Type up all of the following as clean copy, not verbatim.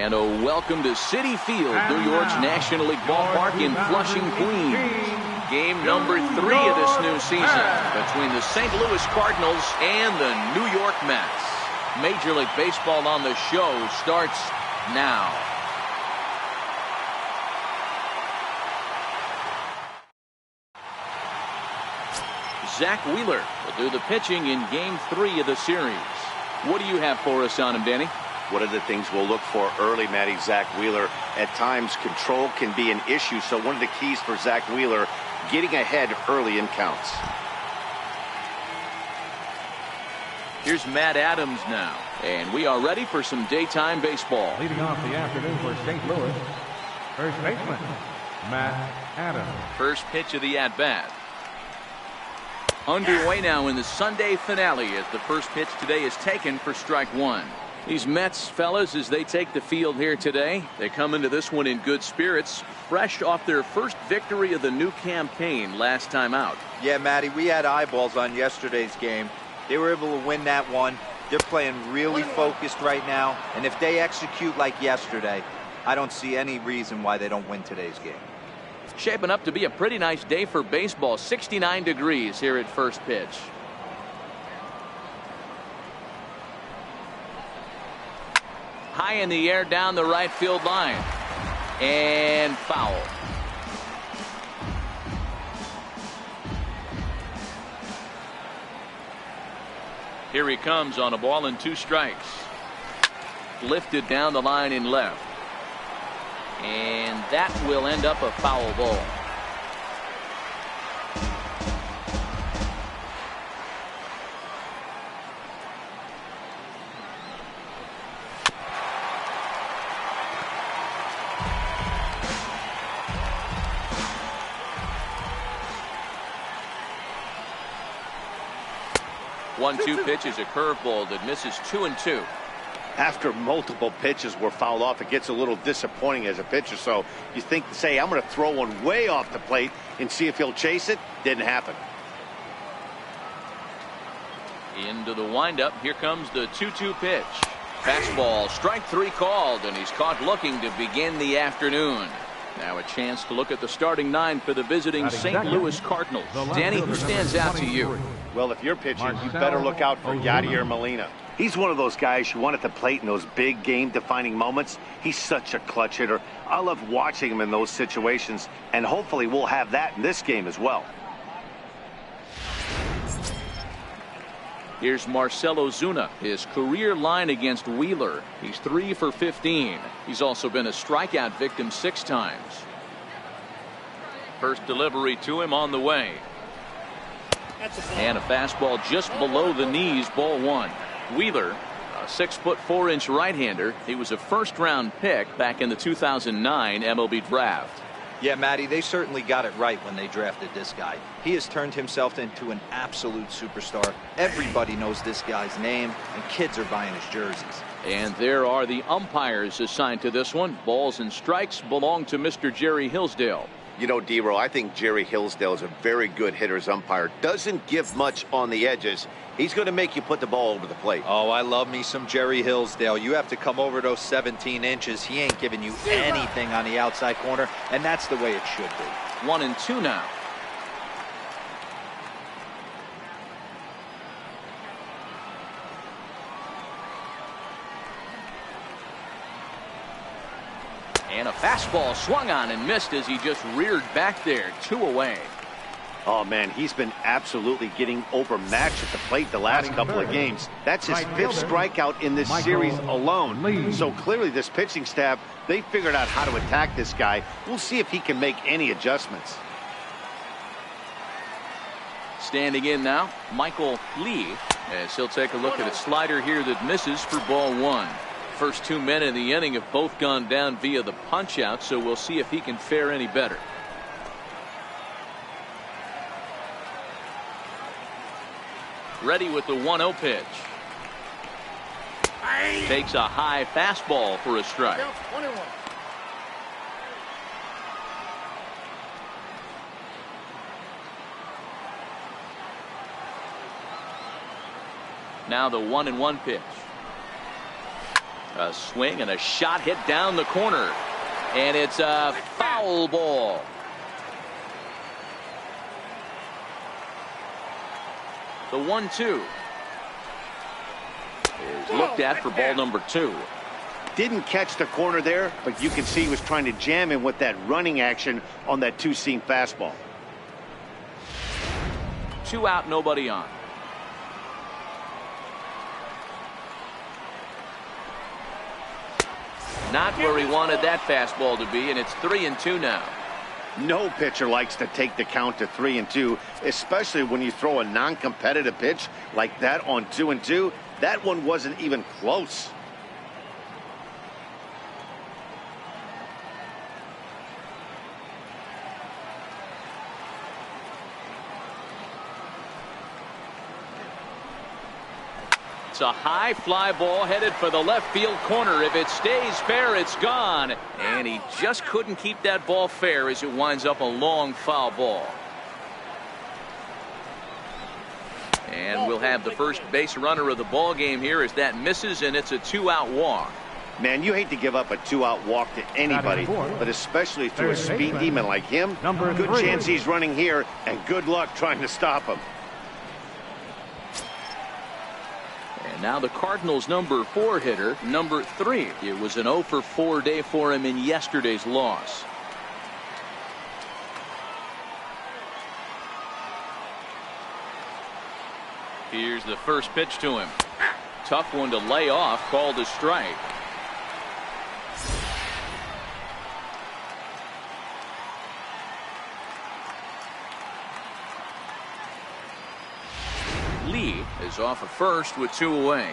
And a welcome to Citi Field, New York's National League ballpark in Flushing, Queens. Game number 3 of this new season between the St. Louis Cardinals and the New York Mets. Major League Baseball on the show starts now. Zach Wheeler will do the pitching in Game 3 of the series. What do you have for us on him, Danny? One of the things we'll look for early, Matty, Zach Wheeler, at times control can be an issue. So one of the keys for Zach Wheeler, getting ahead early in counts. Here's Matt Adams now. And we are ready for some daytime baseball. Leading off the afternoon for St. Louis, first baseman, Matt Adams. First pitch of the at-bat. Underway now in the Sunday finale as the first pitch today is taken for strike one. These Mets fellas, as they take the field here today, they come into this one in good spirits, fresh off their first victory of the new campaign last time out. Yeah, Matty, we had eyeballs on yesterday's game. They were able to win that one. They're playing really focused right now, and if they execute like yesterday, I don't see any reason why they don't win today's game. Shaping up to be a pretty nice day for baseball. 69 degrees here at first pitch. High in the air down the right field line. And foul. Here he comes on a ball and 2 strikes. Lifted down the line in left. And that will end up a foul ball. One-two pitch is a curveball that misses 2-2. After multiple pitches were fouled off, it gets a little disappointing as a pitcher. So you think, say, I'm going to throw one way off the plate and see if he'll chase it. Didn't happen. Into the windup. Here comes the 2-2 pitch. Fastball, strike 3 called, and he's caught looking to begin the afternoon. Now a chance to look at the starting 9 for the visiting St. Louis Cardinals. Danny, who stands out to you? Well, if you're pitching, you better look out for Yadier Molina. He's one of those guys you want at the plate in those big game-defining moments. He's such a clutch hitter. I love watching him in those situations, and hopefully we'll have that in this game as well. Here's Marcell Ozuna, his career line against Wheeler. He's 3 for 15. He's also been a strikeout victim 6 times. First delivery to him on the way. And a fastball just below the knees, ball 1. Wheeler, a 6'4" right-hander. He was a first-round pick back in the 2009 MLB draft. Yeah, Matty, they certainly got it right when they drafted this guy. He has turned himself into an absolute superstar. Everybody knows this guy's name, and kids are buying his jerseys. And there are the umpires assigned to this one. Balls and strikes belong to Mr. Jerry Hillsdale. You know, D-Row, I think Jerry Hillsdale is a very good hitter's umpire. Doesn't give much on the edges. He's going to make you put the ball over the plate. Oh, I love me some Jerry Hillsdale. You have to come over those 17 inches. He ain't giving you anything on the outside corner, and that's the way it should be. 1-2 now. And a fastball swung on and missed as he just reared back there. 2 away. Oh, man, he's been absolutely getting overmatched at the plate the last couple of games. That's his 5th strikeout in this series alone. So clearly this pitching staff, they figured out how to attack this guy. We'll see if he can make any adjustments. Standing in now, Michael Lee, as he'll take a look at a slider here that misses for ball 1. First 2 men in the inning have both gone down via the punch out, so we'll see if he can fare any better. Ready with the 1-0 pitch. Takes a high fastball for a strike. Now the 1-1 pitch. A swing and a shot hit down the corner. And it's a foul ball. The 1-2 is looked at for ball number 2. Didn't catch the corner there, but you can see he was trying to jam him with that running action on that two-seam fastball. 2 out, nobody on. Not where he wanted that fastball to be, and it's 3-2 now. No pitcher likes to take the count to 3-2, especially when you throw a non-competitive pitch like that on 2-2. That one wasn't even close. It's a high fly ball headed for the left field corner. If it stays fair, it's gone. And he just couldn't keep that ball fair as it winds up a long foul ball. And we'll have the first base runner of the ball game here as that misses, and it's a 2-out walk. Man, you hate to give up a 2-out walk to anybody, but especially to a speed demon like him. Good chance he's running here, and good luck trying to stop him. And now the Cardinals' number 4 hitter, number 3. It was an 0-for-4 day for him in yesterday's loss. Here's the first pitch to him. Tough one to lay off, called a strike. Lee is off of first with 2 away.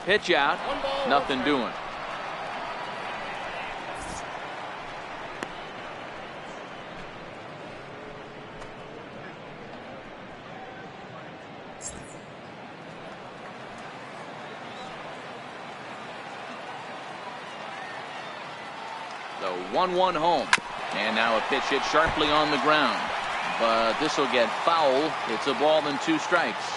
Pitch out, nothing doing. The 1-1 home. And now a pitch hit sharply on the ground. But this will get foul. It's a ball and 2 strikes.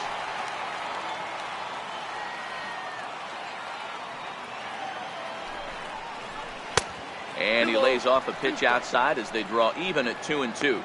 And he lays off a pitch outside as they draw even at 2-2.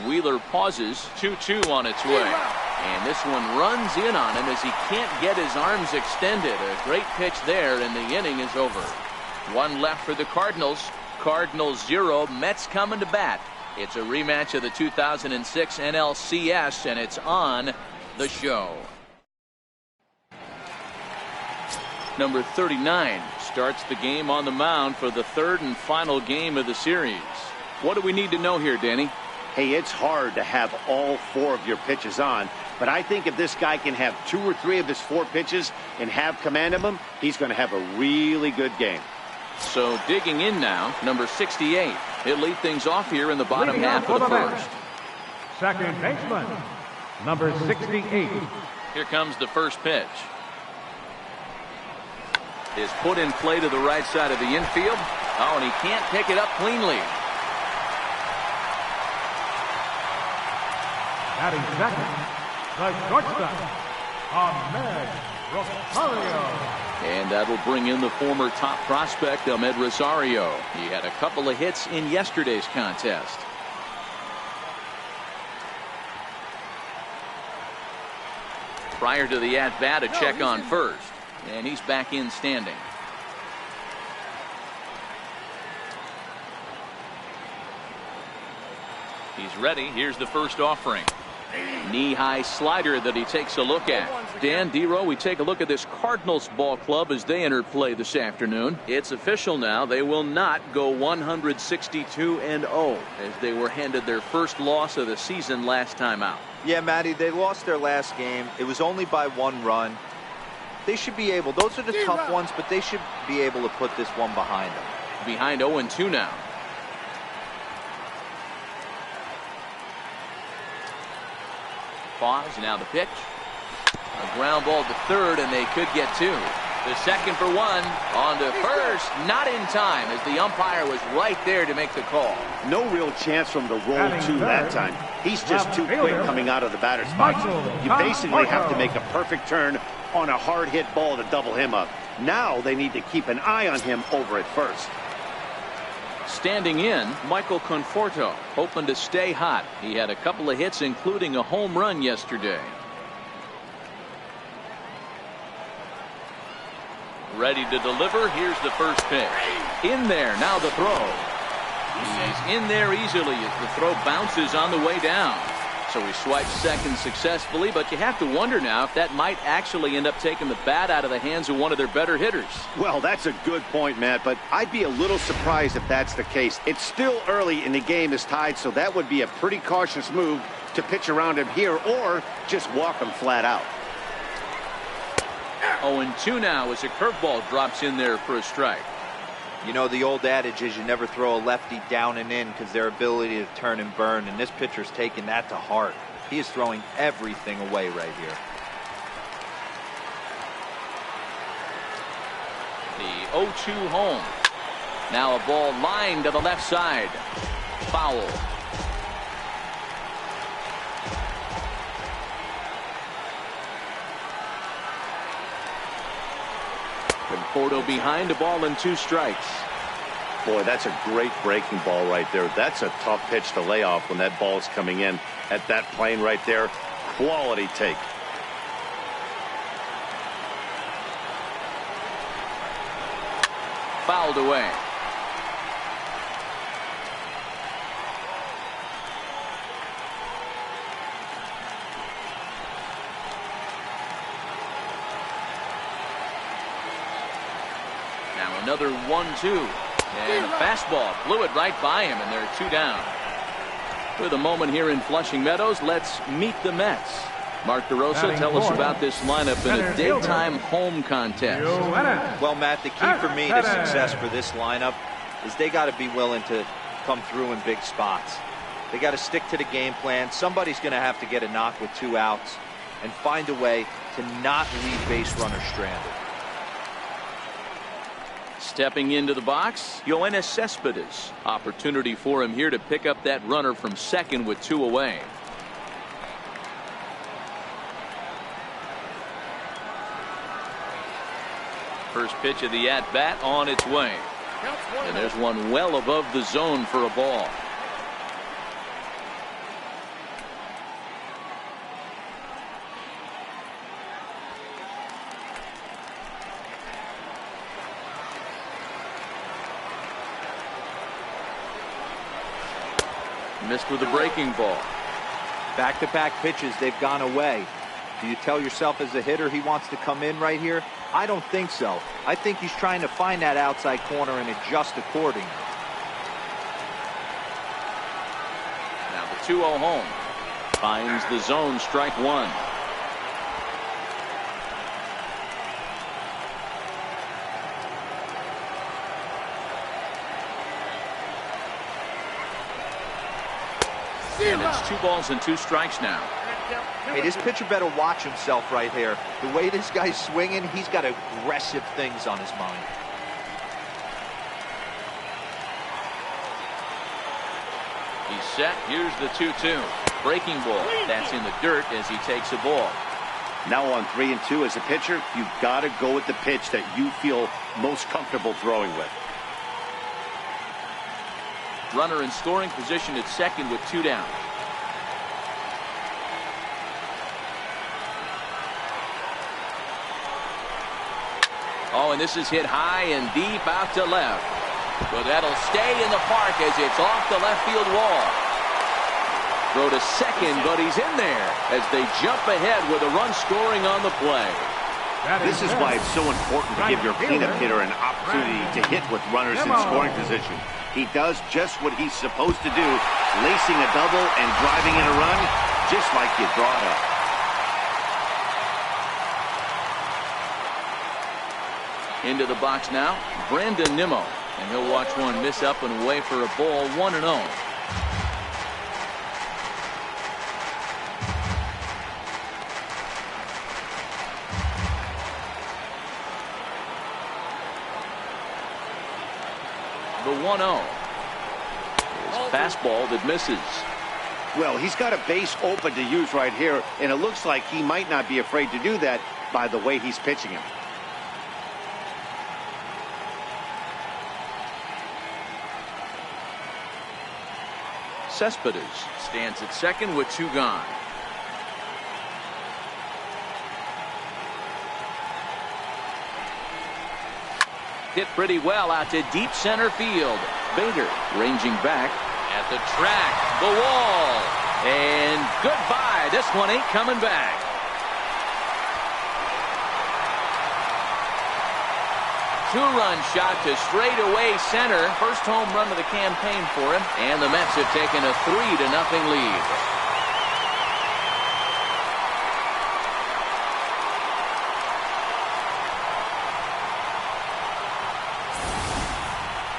Wheeler pauses, 2-2 on its way. And this one runs in on him as he can't get his arms extended. A great pitch there, and the inning is over. 1 left for the Cardinals. Cardinals 0, Mets coming to bat. It's a rematch of the 2006 NLCS, and it's on the show. Number 39 starts the game on the mound for the 3rd and final game of the series. What do we need to know here, Danny? Hey, it's hard to have all 4 of your pitches on, but I think if this guy can have 2 or 3 of his 4 pitches and have command of them, he's going to have a really good game. So digging in now, number 68. He'll lead things off here in the bottom half of the first. Second baseman, number 68. Here comes the first pitch. Is put in play to the right side of the infield. Oh, and he can't pick it up cleanly. Batting second, the shortstop, Ahmed Rosario. And that'll bring in the former top prospect, Ahmed Rosario. He had a couple of hits in yesterday's contest. Prior to the at-bat, a check on first. And he's back in standing. He's ready. Here's the first offering. Knee-high slider that he takes a look at. Dan Dero, we take a look at this Cardinals ball club as they enter play this afternoon. It's official now. They will not go 162-0 as they were handed their first loss of the season last time out. Yeah, Matty, they lost their last game. It was only by 1 run. They should be able, those are the tough ones, but they should be able to put this one behind them. Behind 0-2 now. Pause, now the pitch. A ground ball to third, and they could get two. The second for one. On to first. Not in time, as the umpire was right there to make the call. No real chance from the roll two that time. He's just too quick coming out of the batter's box. You basically have to make a perfect turn on a hard hit ball to double him up. Now they need to keep an eye on him over at first. Standing in, Michael Conforto, hoping to stay hot. He had a couple of hits, including a home run yesterday. Ready to deliver. Here's the first pitch. In there. Now the throw. He's in there easily as the throw bounces on the way down. So he swipes second successfully, but you have to wonder now if that might actually end up taking the bat out of the hands of one of their better hitters. Well, that's a good point, Matt, but I'd be a little surprised if that's the case. It's still early and the game is tied, so that would be a pretty cautious move to pitch around him here or just walk him flat out. 0-2 now as a curveball drops in there for a strike. You know, the old adage is you never throw a lefty down and in because their ability to turn and burn, and this pitcher's taking that to heart. He is throwing everything away right here. The 0-2 home. Now a ball lined to the left side. Foul. Conforto behind, a ball and 2 strikes. Boy, that's a great breaking ball right there. That's a tough pitch to lay off when that ball's coming in at that plane right there. Quality take. Fouled away. Another 1-2, and a fastball blew it right by him, and they're 2 down. For the moment here in Flushing Meadows, let's meet the Mets. Mark DeRosa, tell us about this lineup in a daytime home contest. Well, Matt, the key for me to success for this lineup is they got to be willing to come through in big spots. They got to stick to the game plan. Somebody's going to have to get a knock with 2 outs and find a way to not leave base runners stranded. Stepping into the box, Yoenis Cespedes. Opportunity for him here to pick up that runner from second with 2 away. First pitch of the at-bat on its way. And there's one well above the zone for a ball. Missed with a breaking ball. Back-to-back pitches, they've gone away. Do you tell yourself as a hitter he wants to come in right here? I don't think so. I think he's trying to find that outside corner and adjust accordingly. Now the 2-0 home. Finds the zone, strike 1. And it's 2 balls and 2 strikes now. Hey, this pitcher better watch himself right here. The way this guy's swinging, he's got aggressive things on his mind. He's set. Here's the 2-2. Breaking ball. That's in the dirt as he takes a ball. Now on 3-2 as a pitcher, you've got to go with the pitch that you feel most comfortable throwing with. Runner in scoring position at second with 2 down. Oh, and this is hit high and deep out to left. But that'll stay in the park as it's off the left field wall. Throw to second, but he's in there as they jump ahead with a run scoring on the play. This is why it's so important to give your cleanup hitter an opportunity to hit with runners in scoring position. He does just what he's supposed to do, lacing a double and driving in a run, just like you draw it up. Into the box now, Brandon Nimmo, and he'll watch one miss up and away for a ball, 1-0. The 1-0. His fastball that misses. Well, he's got a base open to use right here, and it looks like he might not be afraid to do that by the way he's pitching him. Cespedes stands at second with 2 gone. Hit pretty well out to deep center field. Bader ranging back at the track, the wall, and goodbye. This one ain't coming back. Two-run shot to straightaway center. First home run of the campaign for him, and the Mets have taken a 3-0 lead.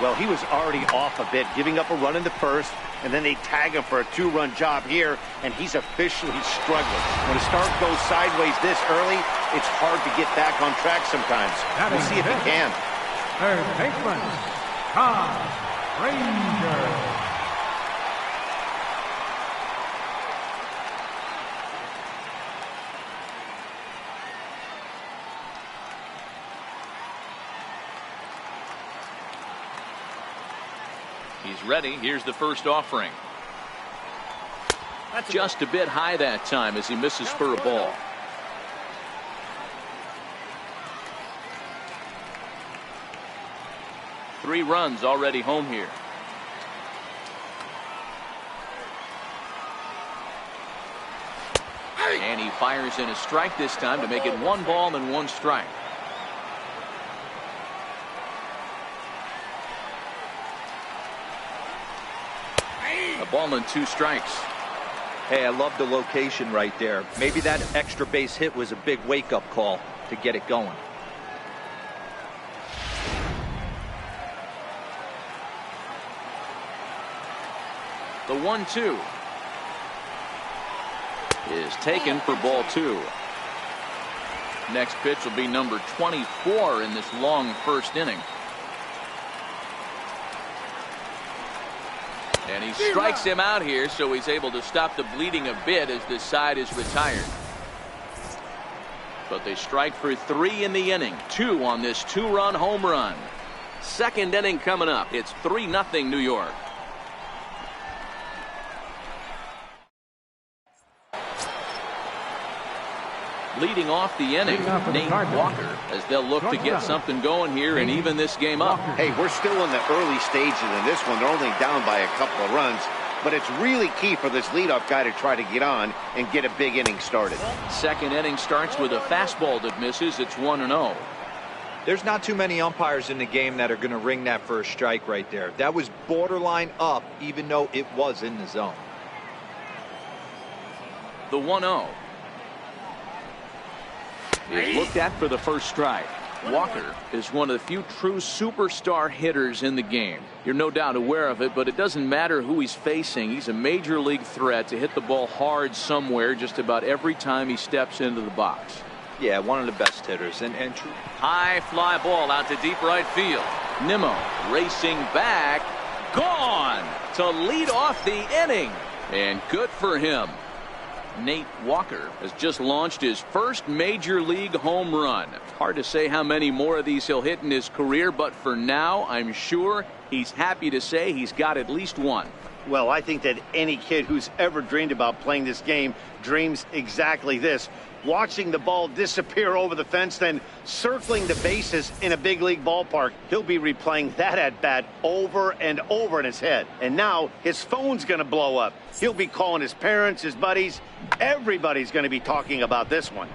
Well, he was already off a bit, giving up a run in the first, and then they tag him for a 2-run job here, and he's officially struggling. When a start goes sideways this early, it's hard to get back on track sometimes. We'll see if he can. Third baseman, Todd Ranger. He's ready. Here's the first offering. Just a bit high that time as he misses for a ball. Three runs already home here. And he fires in a strike this time to make it 1 ball and 1 strike. A ball and 2 strikes. Hey, I love the location right there. Maybe that extra base hit was a big wake-up call to get it going. The 1-2 is taken for ball 2. Next pitch will be number 24 in this long first inning. And he strikes him out here, so he's able to stop the bleeding a bit as this side is retired. But they strike for 3 in the inning. 2 on this 2-run home run. Second inning coming up. It's 3-0 New York. Leading off the inning, Nate Walker, as they'll look to get something going here and even this game up. Hey, we're still in the early stages in this one. They're only down by a couple of runs, but it's really key for this leadoff guy to try to get on and get a big inning started. Second inning starts with a fastball that misses. It's 1-0. There's not too many umpires in the game that are going to ring that first strike right there. That was borderline up, even though it was in the zone. The 1-0 is looked at for the first strike. Walker is one of the few true superstar hitters in the game. You're no doubt aware of it, but it doesn't matter who he's facing. He's a major league threat to hit the ball hard somewhere just about every time he steps into the box. Yeah, one of the best hitters. And high fly ball out to deep right field. Nimmo racing back. Gone to lead off the inning. And good for him. Nate Walker has just launched his first major league home run. Hard to say how many more of these he'll hit in his career, but for now, I'm sure he's happy to say he's got at least one. Well, I think that any kid who's ever dreamed about playing this game dreams exactly this. Watching the ball disappear over the fence, then circling the bases in a big league ballpark. He'll be replaying that at bat over and over in his head. And now his phone's going to blow up. He'll be calling his parents, his buddies. Everybody's going to be talking about this one.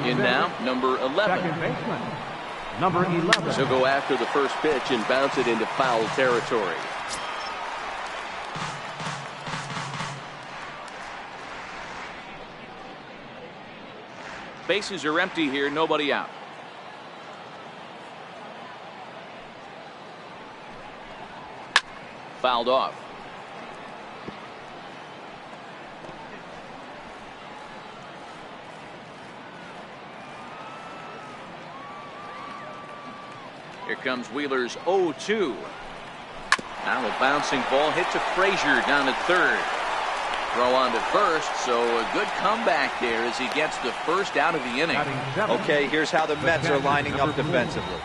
In now, number 11. Second baseman, number 11. He'll go after the first pitch and bounce it into foul territory. Bases are empty here, nobody out. Fouled off. Here comes Wheeler's 0-2. Now a bouncing ball hit to Frazier down at third. Throw on to first, so a good comeback there as he gets the first out of the inning. Okay, here's how the Mets are lining up defensively.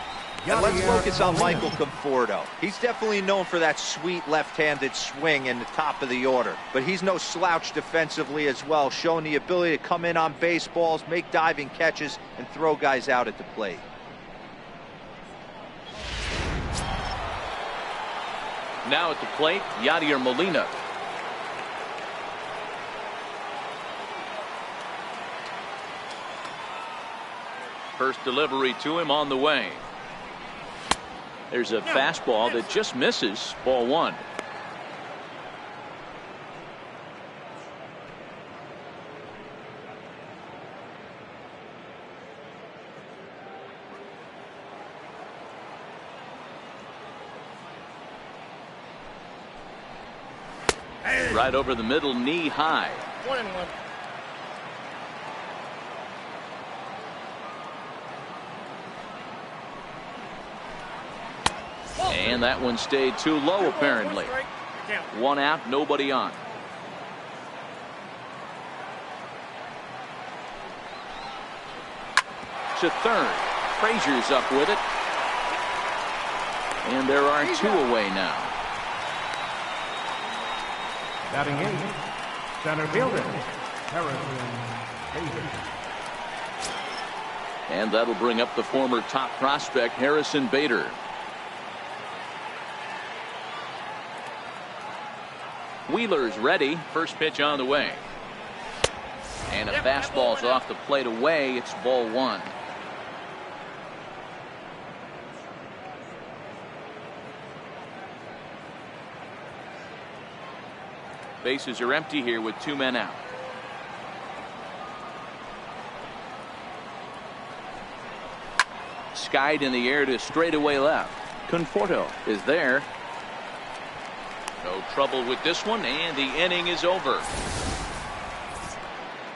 And let's focus on Michael Conforto. He's definitely known for that sweet left-handed swing in the top of the order. But he's no slouch defensively as well, showing the ability to come in on baseballs, make diving catches, and throw guys out at the plate. Now at the plate, Yadier Molina. First delivery to him on the way. There's a fastball that just misses. Ball one. Right over the middle, knee high. 1-1. And that one stayed too low, apparently. One out, nobody on. To third. Frazier's up with it. And there are two away now. Batting in, center fielder, Harrison Bader. And that'll bring up the former top prospect, Harrison Bader. Wheeler's ready. First pitch on the way. And a fastball's off the plate away. It's ball one. Bases are empty here with two men out. Skied in the air to straightaway left. Conforto is there. No trouble with this one, and the inning is over.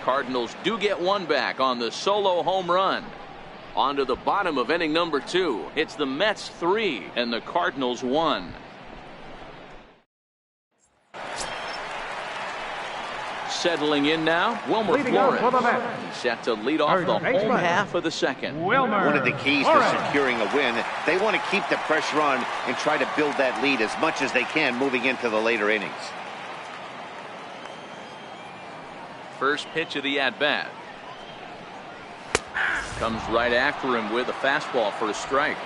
Cardinals do get one back on the solo home run. On to the bottom of inning number 2. It's the Mets 3 and the Cardinals 1. Settling in now, Wilmer Flores. He's set to lead off the home half of the second. One of the keys to securing a win, they want to keep the pressure on and try to build that lead as much as they can moving into the later innings. First pitch of the at-bat. Comes right after him with a fastball for a strike.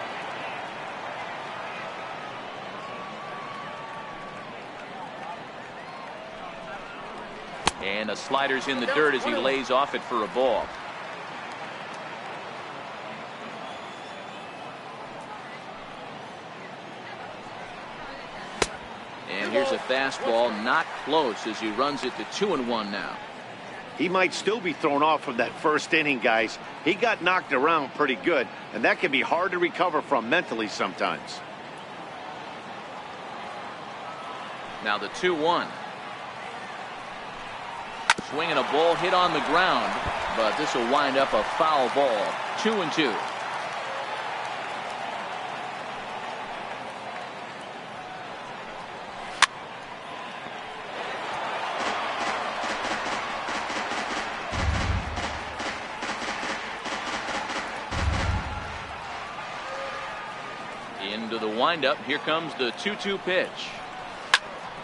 And a slider's in the dirt as he lays off it for a ball. And here's a fastball, not close, as he runs it to 2-1 now. He might still be thrown off from that first inning, guys. He got knocked around pretty good, and that can be hard to recover from mentally sometimes. Now the 2-1. Swinging a ball hit on the ground, but this will wind up a foul ball. 2-2. Into the windup. Here comes the 2-2 pitch.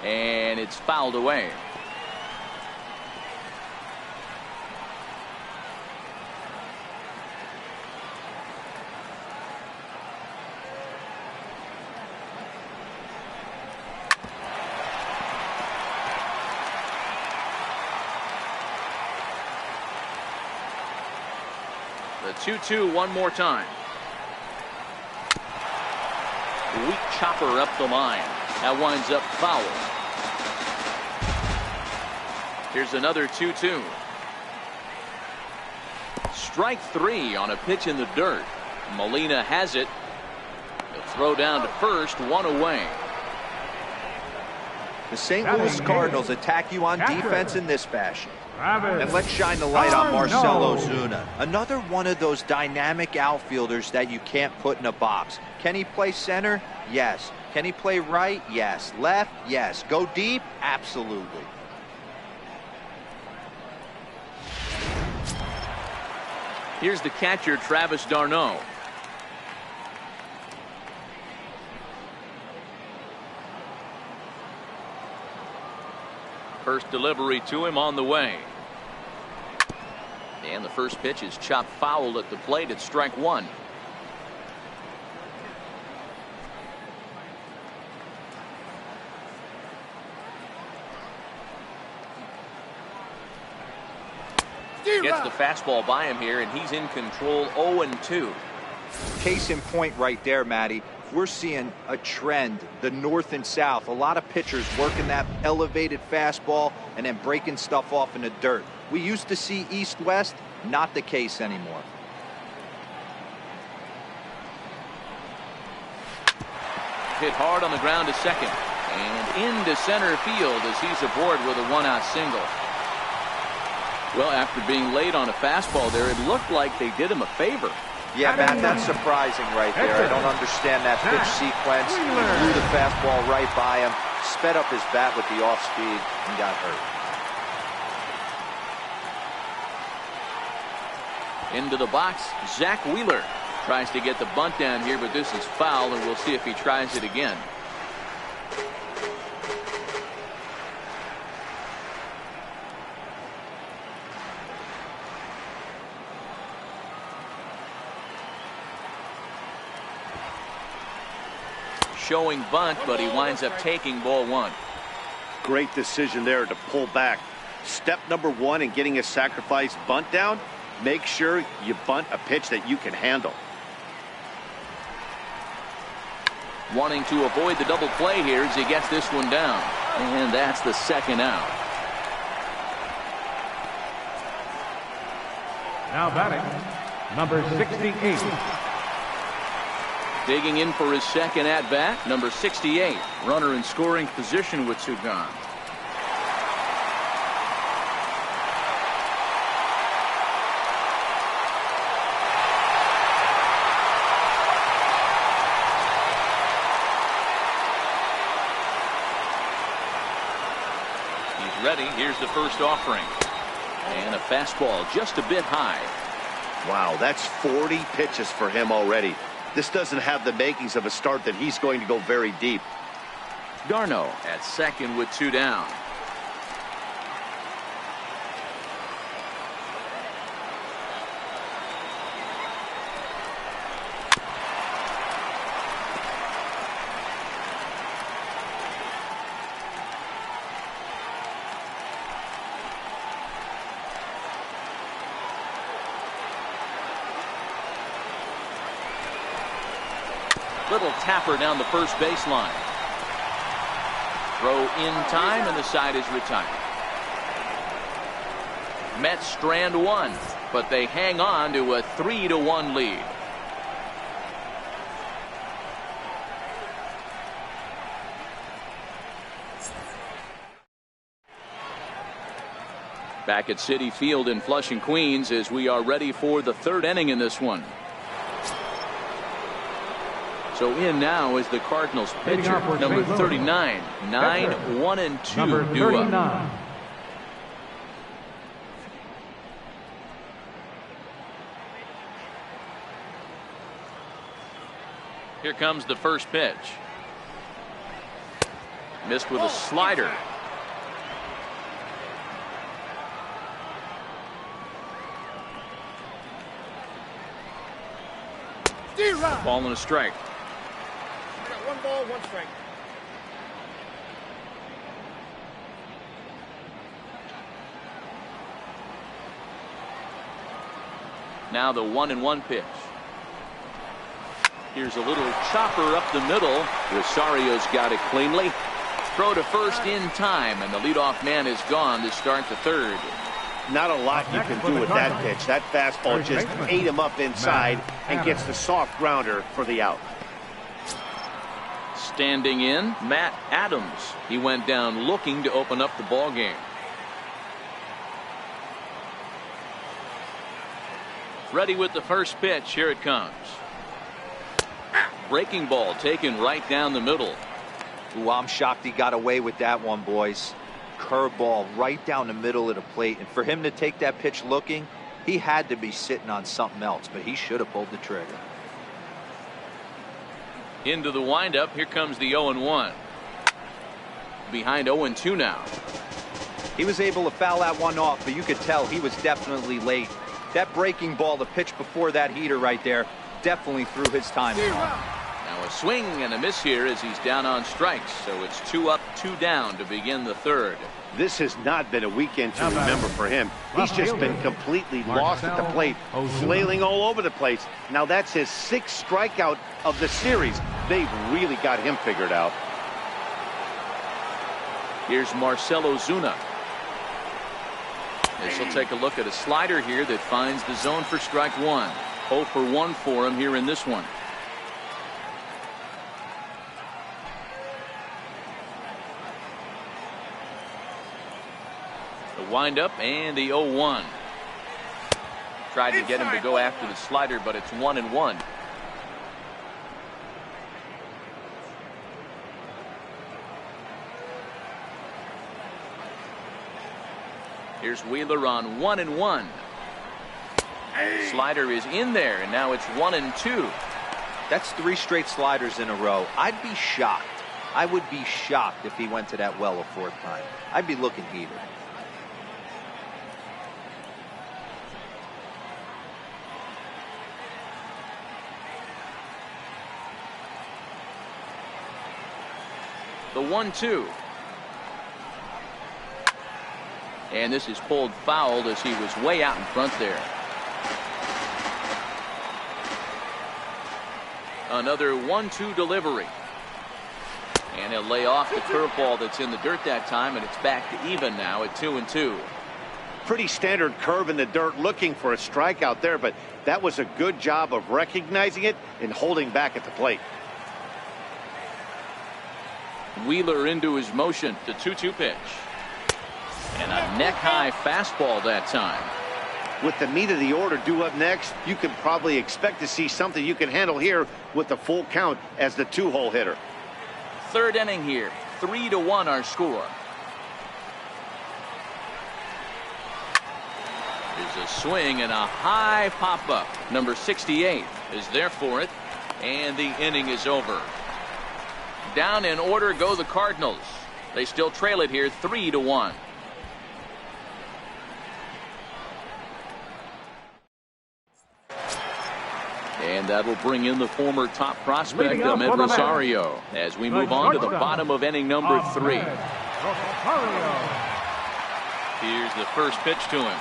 And it's fouled away. The 2-2 one more time. Weak chopper up the line. That winds up foul. Here's another 2-2. strike 3 on a pitch in the dirt. Molina has it. He'll throw down to first, 1 away. The St. Louis Cardinals attack you on defense in this fashion. And let's shine the light on Marcell Ozuna. Another one of those dynamic outfielders that you can't put in a box. Can he play center? Yes. Can he play right? Yes. Left? Yes. Go deep? Absolutely. Here's the catcher, Travis d'Arnaud. First delivery to him on the way. And the first pitch is chopped foul at the plate. It's strike 1. Gets the fastball by him here, and he's in control. 0-2. Case in point right there, Matty. We're seeing a trend, the north and south. A lot of pitchers working that elevated fastball and then breaking stuff off in the dirt. We used to see east-west, not the case anymore. Hit hard on the ground to second. And into center field as he's aboard with a 1-out single. Well, after being late on a fastball there, it looked like they did him a favor. Yeah, Matt, that's surprising right there. I don't understand that pitch sequence. He blew the fastball right by him, sped up his bat with the off speed, and got hurt. Into the box, Zach Wheeler tries to get the bunt down here, but this is foul, and we'll see if he tries it again. Showing bunt, but he winds up taking ball 1. Great decision there to pull back. Step number 1 in getting a sacrifice bunt down, make sure you bunt a pitch that you can handle. Wanting to avoid the double play here as he gets this one down. And that's the second out. Now batting, number 68. Digging in for his second at-bat, number 68. Runner in scoring position with 2 gone. He's ready. Here's the first offering. And a fastball just a bit high. Wow, that's 40 pitches for him already. This doesn't have the makings of a start that he's going to go very deep. d'Arnaud at second with 2 down. Little tapper down the first baseline. Throw in time, and the side is retired. Mets strand 1, but they hang on to a 3-1 lead. Back at Citi Field in Flushing, Queens, as we are ready for the 3rd inning in this one. So in now is the Cardinals pitcher, number 39. 9-1-2 due up. Here comes the first pitch. Missed with a slider. Ball and a strike. 1 ball, 1 strike. Now the 1-1 pitch. Here's a little chopper up the middle. Rosario's got it cleanly. Throw to first in time, and the leadoff man is gone to start the 3rd. Not a lot you can do with that pitch. That fastball just ate him up inside and gets the soft grounder for the out. Standing in, Matt Adams. He went down looking to open up the ball game. Ready with the first pitch. Here it comes. Breaking ball taken right down the middle. Ooh, I'm shocked he got away with that one, boys. Curveball right down the middle of the plate. And for him to take that pitch looking, he had to be sitting on something else, but he should have pulled the trigger. Into the windup. Here comes the 0-1. Behind 0-2 now. He was able to foul that one off, but you could tell he was definitely late. That breaking ball, the pitch before that heater right there, definitely threw his time off. Now a swing and a miss here as he's down on strikes. So it's 2 up, 2 down to begin the third. This has not been a weekend to remember for him. He's just been completely lost at the plate, flailing all over the place. Now that's his 6th strikeout of the series. They've really got him figured out. Here's Marcelo Zuna. This will take a look at a slider here that finds the zone for strike 1. 0 for 1 for him here in this one. The windup and the 0-1. Tried to get him to go after the slider, but it's 1-1. Here's Wheeler on 1-1. Slider is in there, and now it's 1-2. That's 3 straight sliders in a row. I'd be shocked. I would be shocked if he went to that well a 4th time. I'd be looking heated. The 1-2. And this is pulled foul as he was way out in front there. Another 1-2 delivery. And he'll lay off the curveball that's in the dirt that time, and it's back to even now at 2-2. Pretty standard curve in the dirt, looking for a strikeout there, but that was a good job of recognizing it and holding back at the plate. Wheeler into his motion. The 2-2 pitch. And a neck-high fastball that time. With the meat of the order due up next, you can probably expect to see something you can handle here with the full count as the 2-hole hitter. 3rd inning here. 3-1 our score. There's a swing and a high pop-up. Number 68 is there for it. And the inning is over. Down in order go the Cardinals. They still trail it here 3-1. And that will bring in the former top prospect, Ahmed Rosario, as we move on to the bottom of inning number 3. Here's the first pitch to him.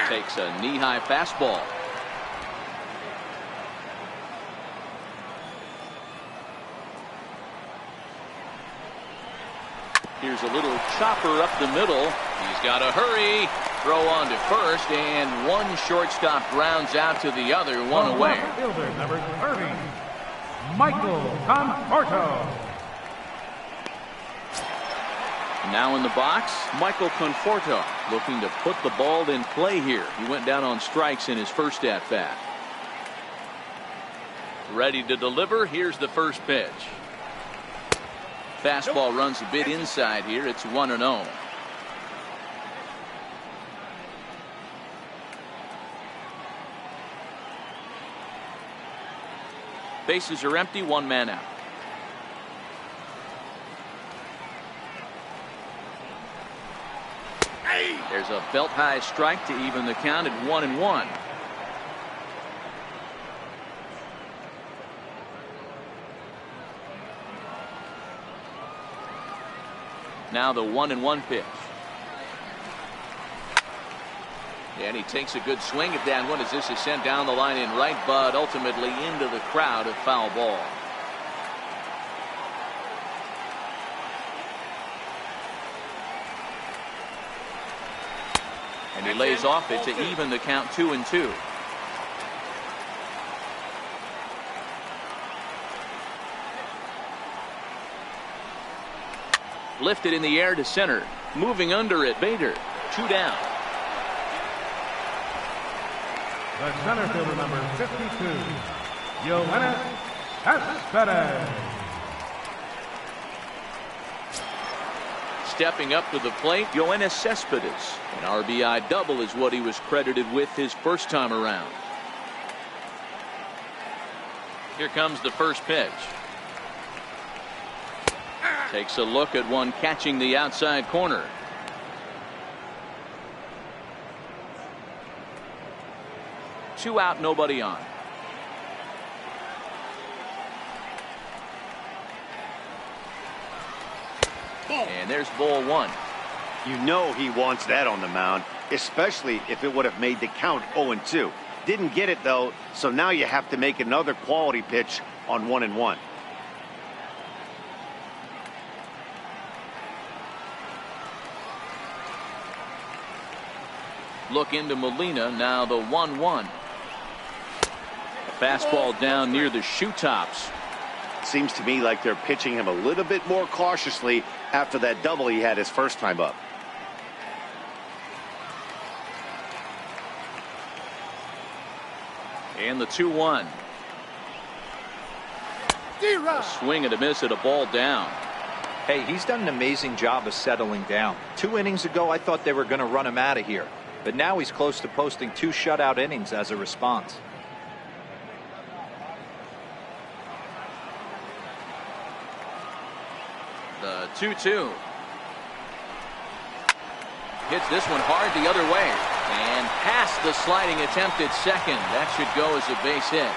Takes a knee-high fastball. Here's a little chopper up the middle. He's got to hurry. Throw on to first, and one shortstop grounds out to the other, 1 away. Fielder, number 30, Michael Conforto. Now in the box, Michael Conforto looking to put the ball in play here. He went down on strikes in his first at-bat. Ready to deliver. Here's the first pitch. Fastball runs a bit inside here. It's 1-0. Bases are empty, 1 man out. There's a belt-high strike to even the count at 1-1. Now the 1-1 pitch. And he takes a good swing at that one as this is sent down the line in right, but ultimately into the crowd, a foul ball. And he lays off it to even the count 2-2. Lifted in the air to center. Moving under it, Bader. 2 down. The center fielder, number 52, Yoenis Cespedes. Stepping up to the plate, Yoenis Cespedes. An RBI double is what he was credited with his first time around. Here comes the first pitch. Takes a look at one catching the outside corner. Two out, nobody on. And there's ball 1. You know he wants that on the mound, especially if it would have made the count 0-2. Didn't get it, though, so now you have to make another quality pitch on 1-1. Look into Molina, now the 1-1. A fastball down near the shoe tops. Seems to me like they're pitching him a little bit more cautiously after that double he had his first time up. And the 2-1. A swing and a miss at a ball down. Hey, he's done an amazing job of settling down. 2 innings ago, I thought they were going to run him out of here. But now he's close to posting 2 shutout innings as a response. The 2-2. Hits this one hard the other way. And past the sliding attempt at second. That should go as a base hit.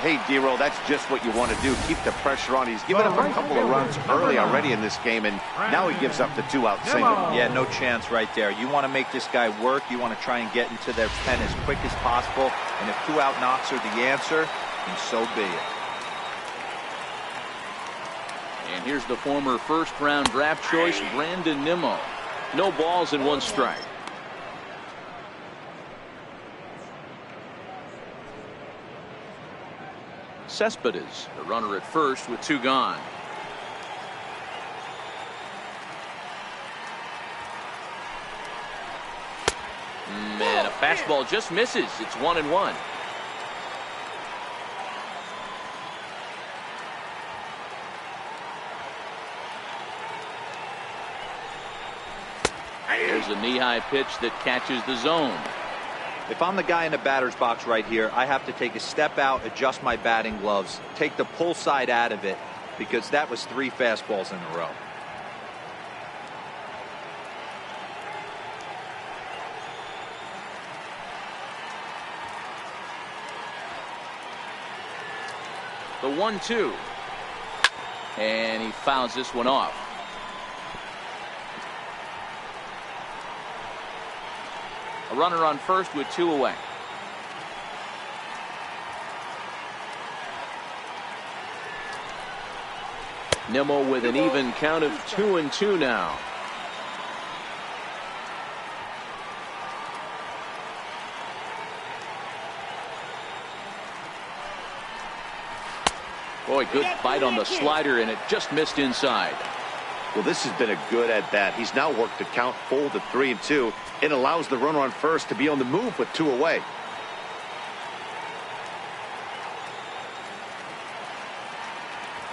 Hey, D-Roll, that's just what you want to do. Keep the pressure on. He's given up a couple of runs early already in this game, and now he gives up the 2-out single. Yeah, no chance right there. You want to make this guy work. You want to try and get into their pen as quick as possible. And if 2-out knocks are the answer, then so be it. And here's the former first-round draft choice, Brandon Nimmo. No balls and 1 strike. Cespedes, the runner at first with 2 gone. And a fastball just misses. It's 1-1. There's a knee-high pitch that catches the zone. If I'm the guy in the batter's box right here, I have to take a step out, adjust my batting gloves, take the pull side out of it, because that was 3 fastballs in a row. The 1-2. And he fouls this one off. A runner on first with 2 away. Nimmo with an even count of 2-2 now. Boy, good bite on the slider, and it just missed inside. Well, this has been a good at-bat. He's now worked the count full to 3-2. It allows the runner on first to be on the move with 2 away.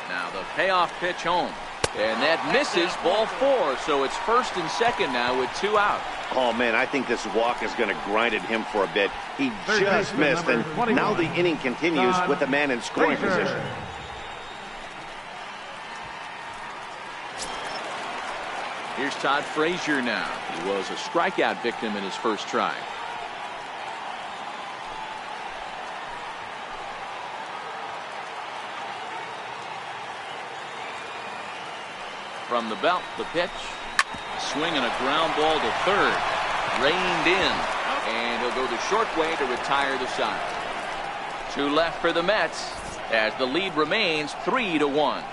Now the payoff pitch home. And that misses, ball 4. So it's first and second now with 2 out. Oh, man, I think this walk is going to grind at him for a bit. He just missed, and now the inning continues with a man in scoring position. Here's Todd Frazier now. He was a strikeout victim in his first try. From the belt, the pitch. Swing and a ground ball to third. Reined in. And he'll go the short way to retire the side. 2 left for the Mets as the lead remains 3-1.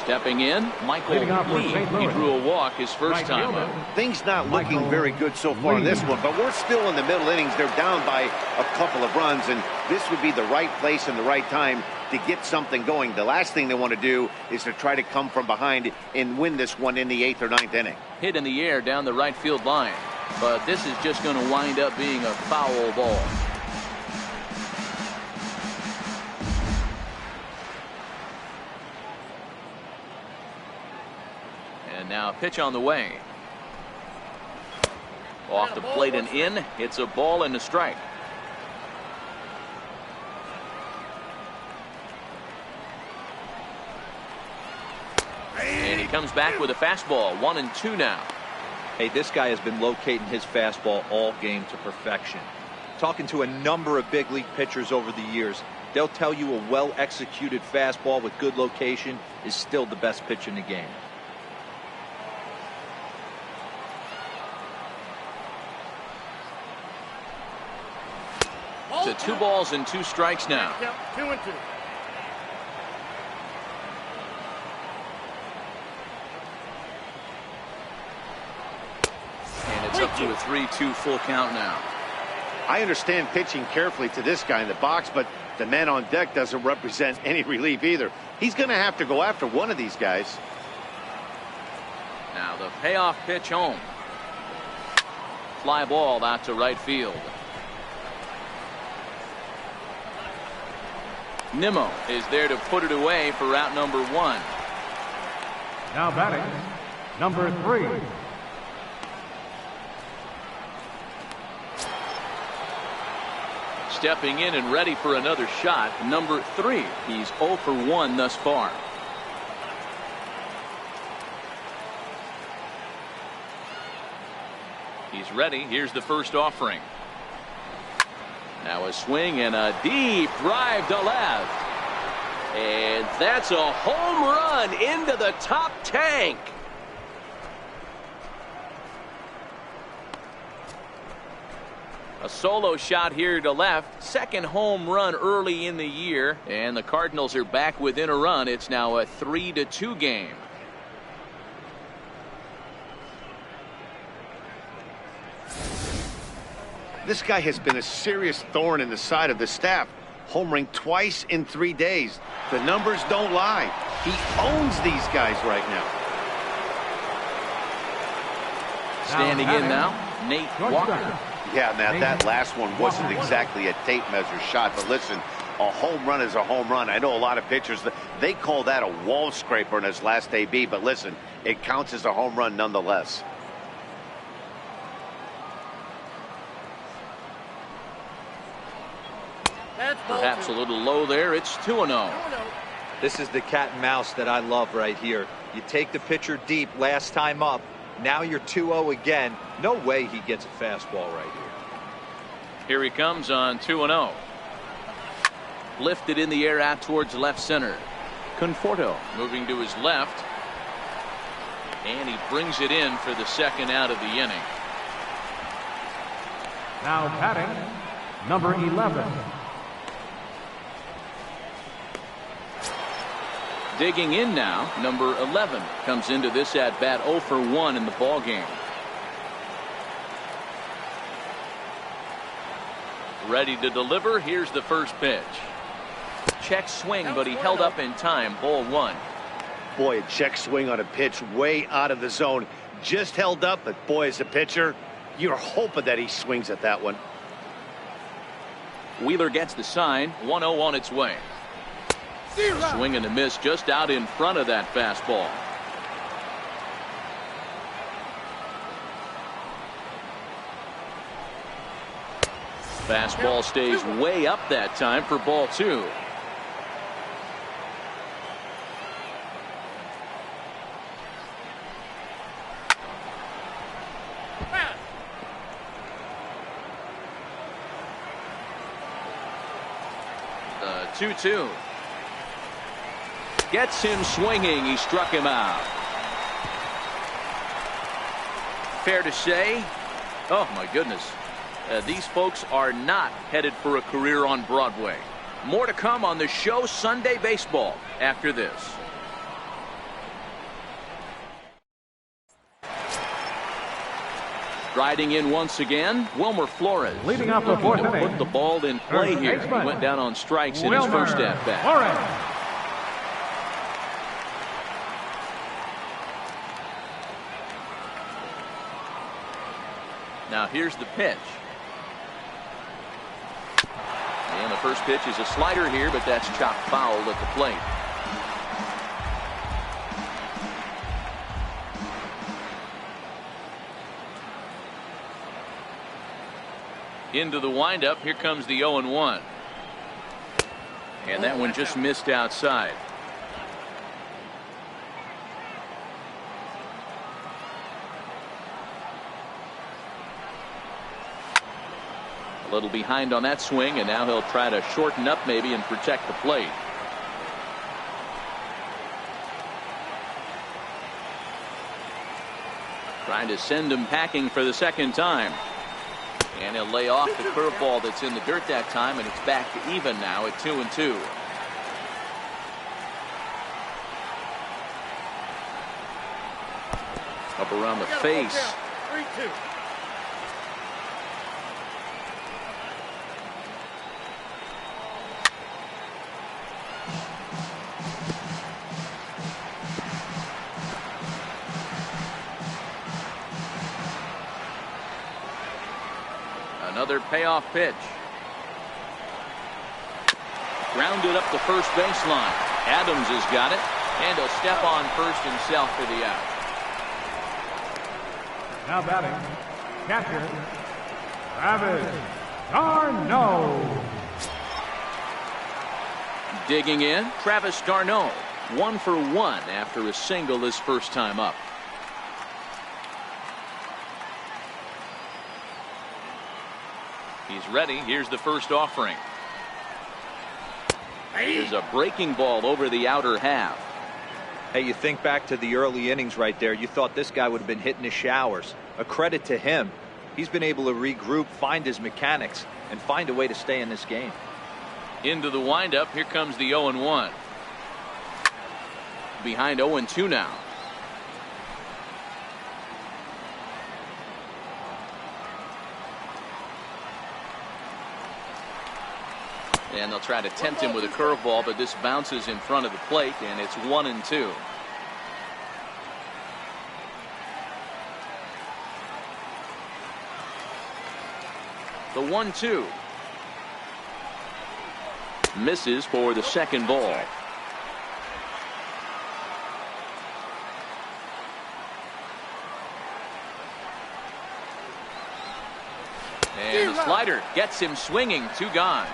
Stepping in, Michael Lee. He drew a walk his first time up. Things not looking very good so far in this one, but we're still in the middle innings. They're down by a couple of runs, and this would be the right place and the right time to get something going. The last thing they want to do is to try to come from behind and win this one in the 8th or 9th inning. Hit in the air down the right field line, but this is just going to wind up being a foul ball. And now pitch on the way. Off the plate and in. It's a ball and a strike. And he comes back with a fastball. 1-2 now. Hey, this guy has been locating his fastball all game to perfection. Talking to a number of big league pitchers over the years, they'll tell you a well-executed fastball with good location is still the best pitch in the game. To 2 balls and 2 strikes now. 2-2. And it's up to a 3-2 full count now. I understand pitching carefully to this guy in the box, but the man on deck doesn't represent any relief either. He's going to have to go after one of these guys. Now the payoff pitch home. Fly ball out to right field. Nimmo is there to put it away for out number 1. Now batting, number 3. Stepping in and ready for another shot, number 3. He's 0 for 1 thus far. He's ready. Here's the first offering. Now a swing and a deep drive to left. And that's a home run into the top tank. A solo shot here to left. Second home run early in the year. And the Cardinals are back within a run. It's now a 3-2 game. This guy has been a serious thorn in the side of the staff, homering twice in 3 days. The numbers don't lie. He owns these guys right now. Standing in now, Nate Walker. Yeah, Matt, that last one wasn't exactly a tape measure shot, but listen, a home run is a home run. I know a lot of pitchers, they call that a wall scraper in his last AB, but listen, it counts as a home run nonetheless. Perhaps a little low there. It's 2-0. This is the cat and mouse that I love right here. You take the pitcher deep last time up. Now you're 2-0 again. No way he gets a fastball right here. Here he comes on 2-0. Lifted in the air out towards left center. Conforto moving to his left. And he brings it in for the second out of the inning. Now batting, number 11. Digging in now, number 11 comes into this at bat 0 for 1 in the ball game. Ready to deliver. Here's the first pitch. Check swing, but he held up in time. Ball 1. Boy, a check swing on a pitch way out of the zone. Just held up, but boy, as a pitcher, you're hoping that he swings at that one. Wheeler gets the sign. 1-0 on its way. Swing and a miss just out in front of that fastball. Fastball stays way up that time for ball 2. The 2-2. Gets him swinging. He struck him out. Fair to say, oh my goodness, these folks are not headed for a career on Broadway. More to come on the show Sunday Baseball after this. Striding in once again, Wilmer Flores. Leading off the fourth To inning, put the ball in play third here. baseman, He went down on strikes in his Wilmer first at-bat. Flores. Now here's the pitch. And the first pitch is a slider here, but that's chopped foul at the plate. Into the windup. Here comes the 0-1. And that one just missed outside. A little behind on that swing, and now he'll try to shorten up maybe and protect the plate. Trying to send him packing for the second time. And he'll lay off the curveball that's in the dirt that time, and it's back to even now at 2-2. Up around the face. 3-2. Another payoff pitch. Grounded up the first baseline. Adams has got it, and he'll step on first himself for the out. Now batting, catcher, Travis d'Arnaud. Digging in, Travis d'Arnaud. 1 for 1 after a single his first time up. He's ready. Here's the first offering. There's a breaking ball over the outer half. Hey, you think back to the early innings right there. You thought this guy would have been hitting his showers. A credit to him. He's been able to regroup, find his mechanics, and find a way to stay in this game. Into the windup. Here comes the 0-1. Behind 0-2 now. And they'll try to tempt him with a curveball, but this bounces in front of the plate, and it's 1-2. The 1-2. Misses for the second ball. And the slider gets him swinging. 2 gone.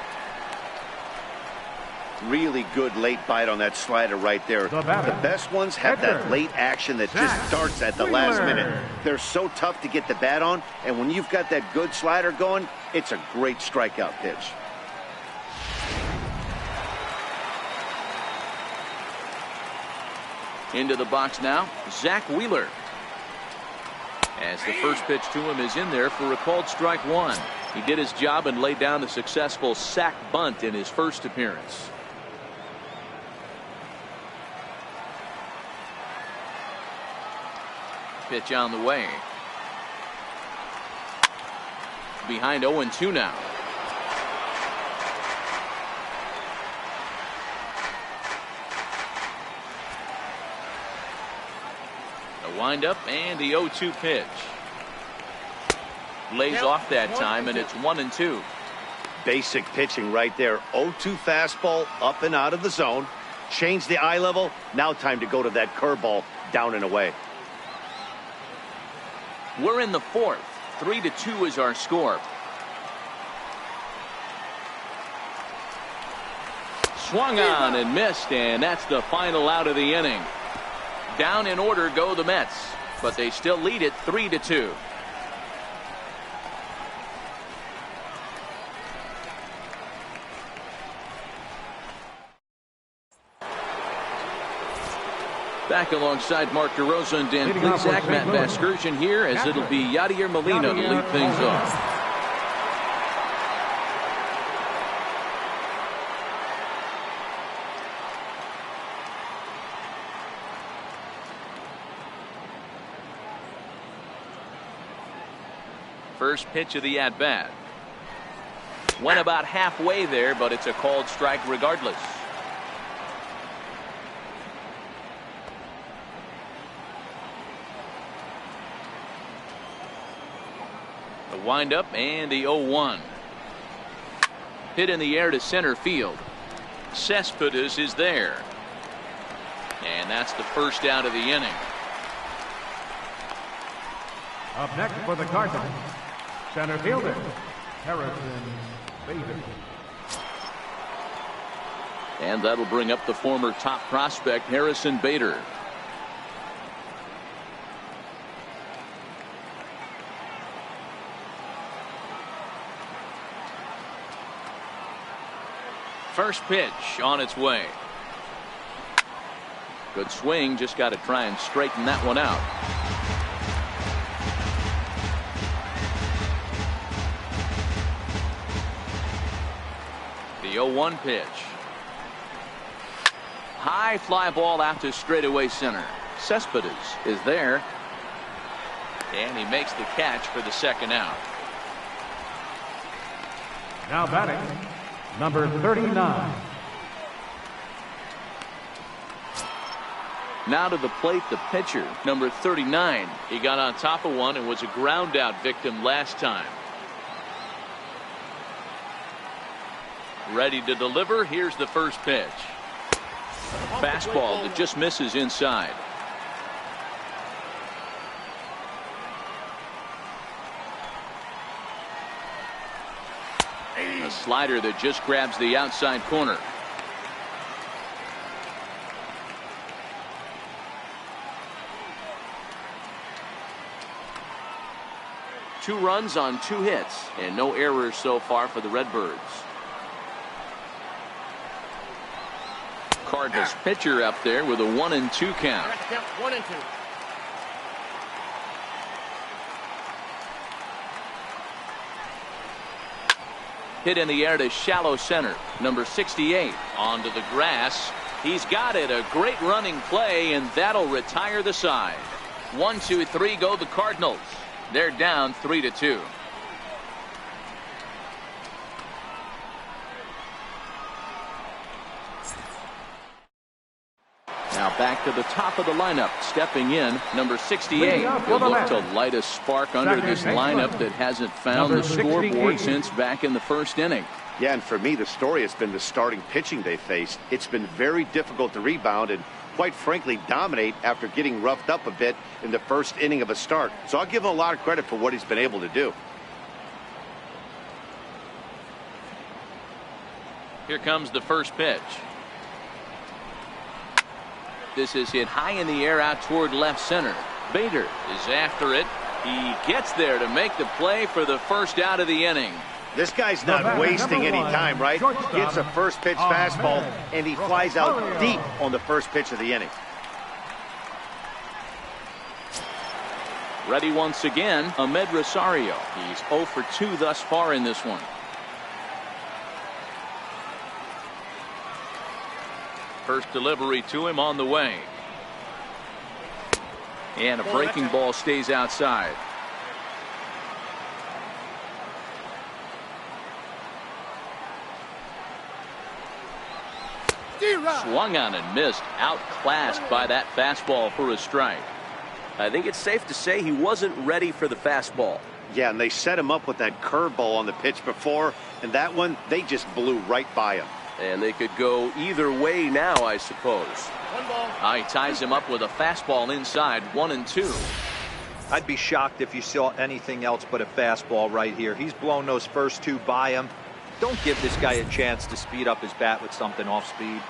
Really good late bite on that slider right there. The best ones have that late action that just starts at the last minute. They're so tough to get the bat on, and when you've got that good slider going, it's a great strikeout pitch. Into the box now, Zach Wheeler. As the first pitch to him is in there for a called strike 1. He did his job and laid down a successful sac bunt in his first appearance. Pitch on the way. Behind 0-2 now. The windup and the 0-2 pitch. Lays off that time, and it's 1-2. Basic pitching right there. 0-2 fastball up and out of the zone. Change the eye level. Now time to go to that curveball down and away. We're in the fourth. 3-2 is our score. Swung on and missed, and that's the final out of the inning. Down in order go the Mets, but they still lead it 3-2. Back alongside Mark DeRosa and Dan Plesac, Matt Vasgersian here, as it'll be Yadier Molina to lead things off. First pitch of the at-bat. Went about halfway there, but it's a called strike regardless. The windup and the 0-1. Hit in the air to center field. Cespedes is there. And that's the first out of the inning. Up next for the Cardinals, center fielder, Harrison Bader. And that'll bring up the former top prospect, Harrison Bader. First pitch on its way. Good swing, just got to try and straighten that one out. The 0-1 pitch. High fly ball out to straightaway center. Cespedes is there. And he makes the catch for the second out. Now batting, number 39. Now to the plate, the pitcher, number 39. He got on top of one and was a ground out victim last time. Ready to deliver. Here's the first pitch. Fastball that just misses inside. A slider that just grabs the outside corner. Two runs on two hits and no errors so far for the Redbirds. Cardinals pitcher up there with a 1-2 count. 1-2. Hit in the air to shallow center. Number 68 onto the grass. He's got it. A great running play, and that'll retire the side. 1-2-3 go the Cardinals. They're down 3-2. Now back to the top of the lineup. Stepping in, number 68. He'll look to light a spark under this lineup that hasn't found the scoreboard since back in the first inning. Yeah, and for me, the story has been the starting pitching they faced. It's been very difficult to rebound and, quite frankly, dominate after getting roughed up a bit in the first inning of a start. So I'll give him a lot of credit for what he's been able to do. Here comes the first pitch. This is hit high in the air out toward left center. Bader is after it. He gets there to make the play for the first out of the inning. This guy's not wasting any time, right? Gets a first pitch fastball, and he flies out deep on the first pitch of the inning. Ready once again, Ahmed Rosario. He's 0 for 2 thus far in this one. First delivery to him on the way. And a breaking ball stays outside. Swung on and missed. Outclassed by that fastball for a strike. I think it's safe to say he wasn't ready for the fastball. Yeah, and they set him up with that curveball on the pitch before, and that one, they just blew right by him. And they could go either way now, I suppose. 1 ball. He ties him up with a fastball inside. 1-2. I'd be shocked if you saw anything else but a fastball right here. He's blown those first 2 by him. Don't give this guy a chance to speed up his bat with something off speed.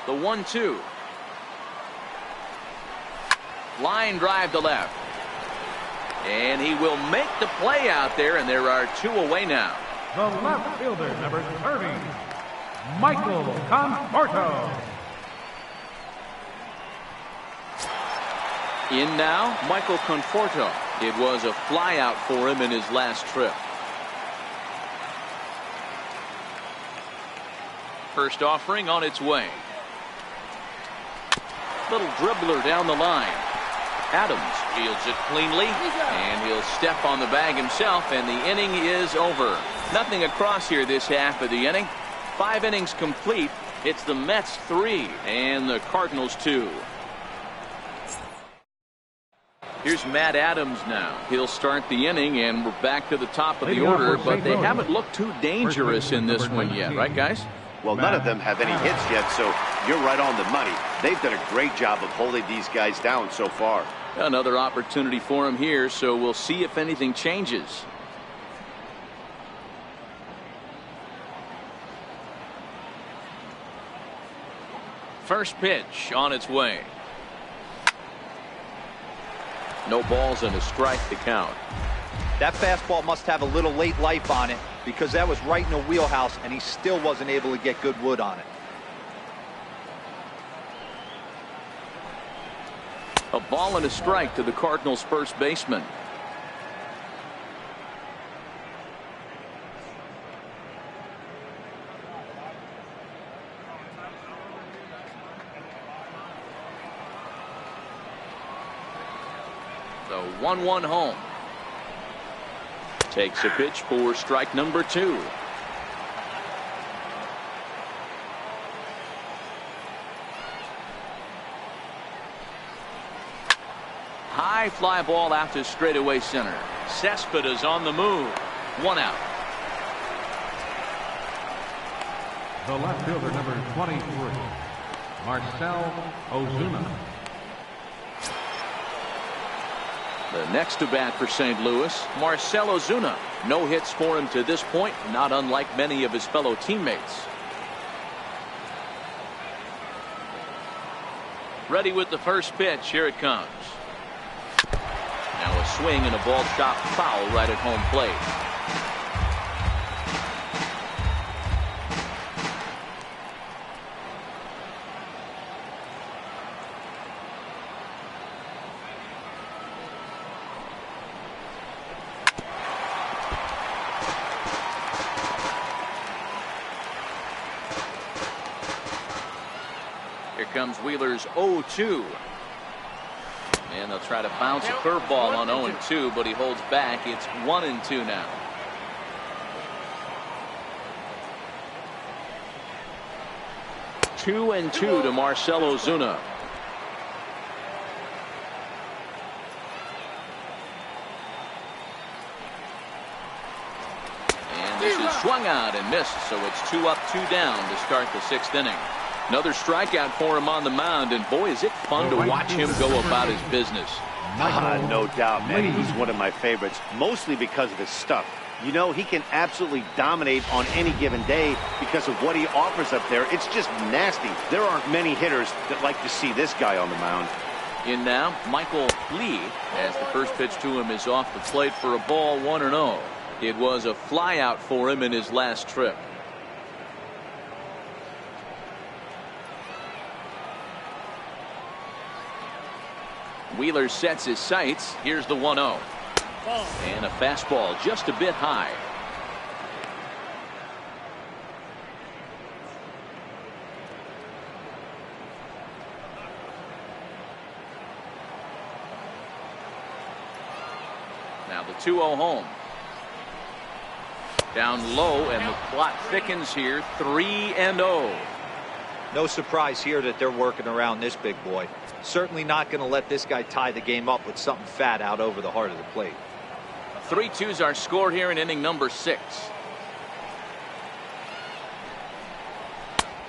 The 1-2. Line drive to left. And he will make the play out there, and there are 2 away now. The left fielder, number 30, Michael Conforto. In now, Michael Conforto. It was a flyout for him in his last trip. First offering on its way. Little dribbler down the line. Adams fields it cleanly, and he'll step on the bag himself, and the inning is over. Nothing across here this half of the inning. 5 innings complete. It's the Mets 3 and the Cardinals 2. Here's Matt Adams now. He'll start the inning, and we're back to the top of the order, but they haven't looked too dangerous in this one yet, right, guys? Well, none of them have any hits yet, so you're right on the money. They've done a great job of holding these guys down so far. Another opportunity for him here, so we'll see if anything changes. First pitch on its way. No balls and a strike to count. That fastball must have a little late life on it, because that was right in the wheelhouse, and he still wasn't able to get good wood on it. A ball and a strike to the Cardinals' first baseman. The 1-1 home. Takes a pitch for strike number 2. High fly ball out to straightaway center. Cespedes on the move. 1 out. The left fielder, number 23, Marcell Ozuna. The next to bat for St. Louis, Marcell Ozuna. No hits for him to this point, not unlike many of his fellow teammates. Ready with the first pitch. Here it comes. Now a swing and a ball chopped foul right at home plate. Here comes Wheeler's 0-2. And they'll try to bounce a curveball on 0-2, but he holds back. It's 1-2 now. Two and 2 to Marcell Ozuna. And this is swung out and missed, so it's 2 up, 2 down to start the 6th inning. Another strikeout for him on the mound, and boy, is it fun to watch him go about his business. No doubt, man. He's one of my favorites, mostly because of his stuff. You know, he can absolutely dominate on any given day because of what he offers up there. It's just nasty. There aren't many hitters that like to see this guy on the mound. In now, Michael Lee, as the first pitch to him is off the plate for a ball, 1-0. It was a flyout for him in his last trip. Wheeler sets his sights. Here's the 1-0. And a fastball just a bit high. Now the 2-0 home. Down low, and the plot thickens here. 3-0. No surprise here that they're working around this big boy. Certainly not going to let this guy tie the game up with something fat out over the heart of the plate. 3-2s are scored here in inning number 6.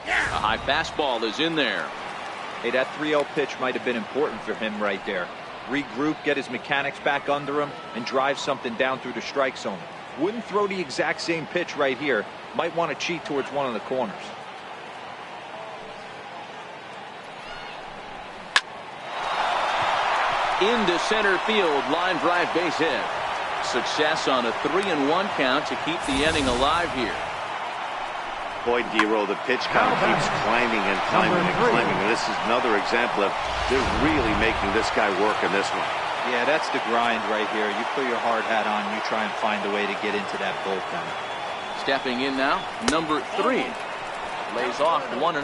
A high fastball is in there. Hey, that 3-0 pitch might have been important for him right there. Regroup, get his mechanics back under him, and drive something down through the strike zone. Wouldn't throw the exact same pitch right here. Might want to cheat towards one of the corners. Into center field, line drive, base hit. Success on a 3-1 count to keep the inning alive here. Boy, Dero, the pitch count keeps climbing and climbing and climbing. And this is another example of they're really making this guy work in this one. Yeah, that's the grind right here. You put your hard hat on, you try and find a way to get into that bullpen. Stepping in now, number 3. Lays off 1-0.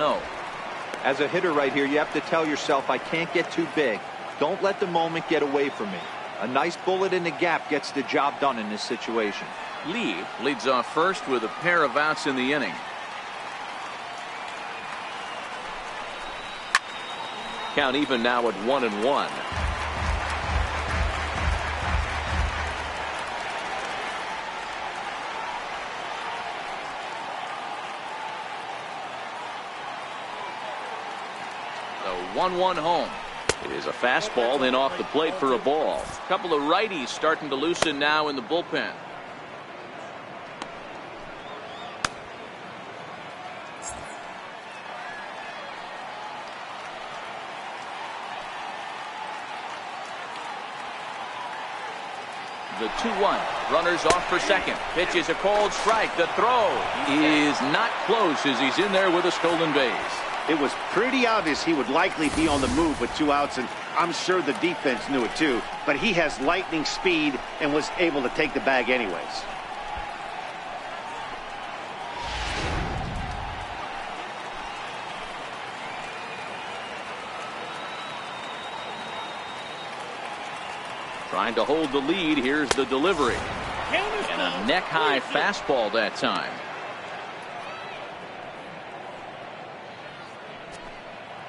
As a hitter right here, you have to tell yourself, I can't get too big. Don't let the moment get away from me. A nice bullet in the gap gets the job done in this situation. Lee leads off first with a pair of outs in the inning. Count even now at 1-1. The 1-1 home. It is a fastball, then off the plate for a ball. A couple of righties starting to loosen now in the bullpen. The 2-1. Runners off for second. Pitch is a cold strike. The throw is not close as he's in there with a stolen base. It was pretty obvious he would likely be on the move with 2 outs, and I'm sure the defense knew it too. But he has lightning speed and was able to take the bag anyways. Trying to hold the lead. Here's the delivery. And a neck-high fastball that time.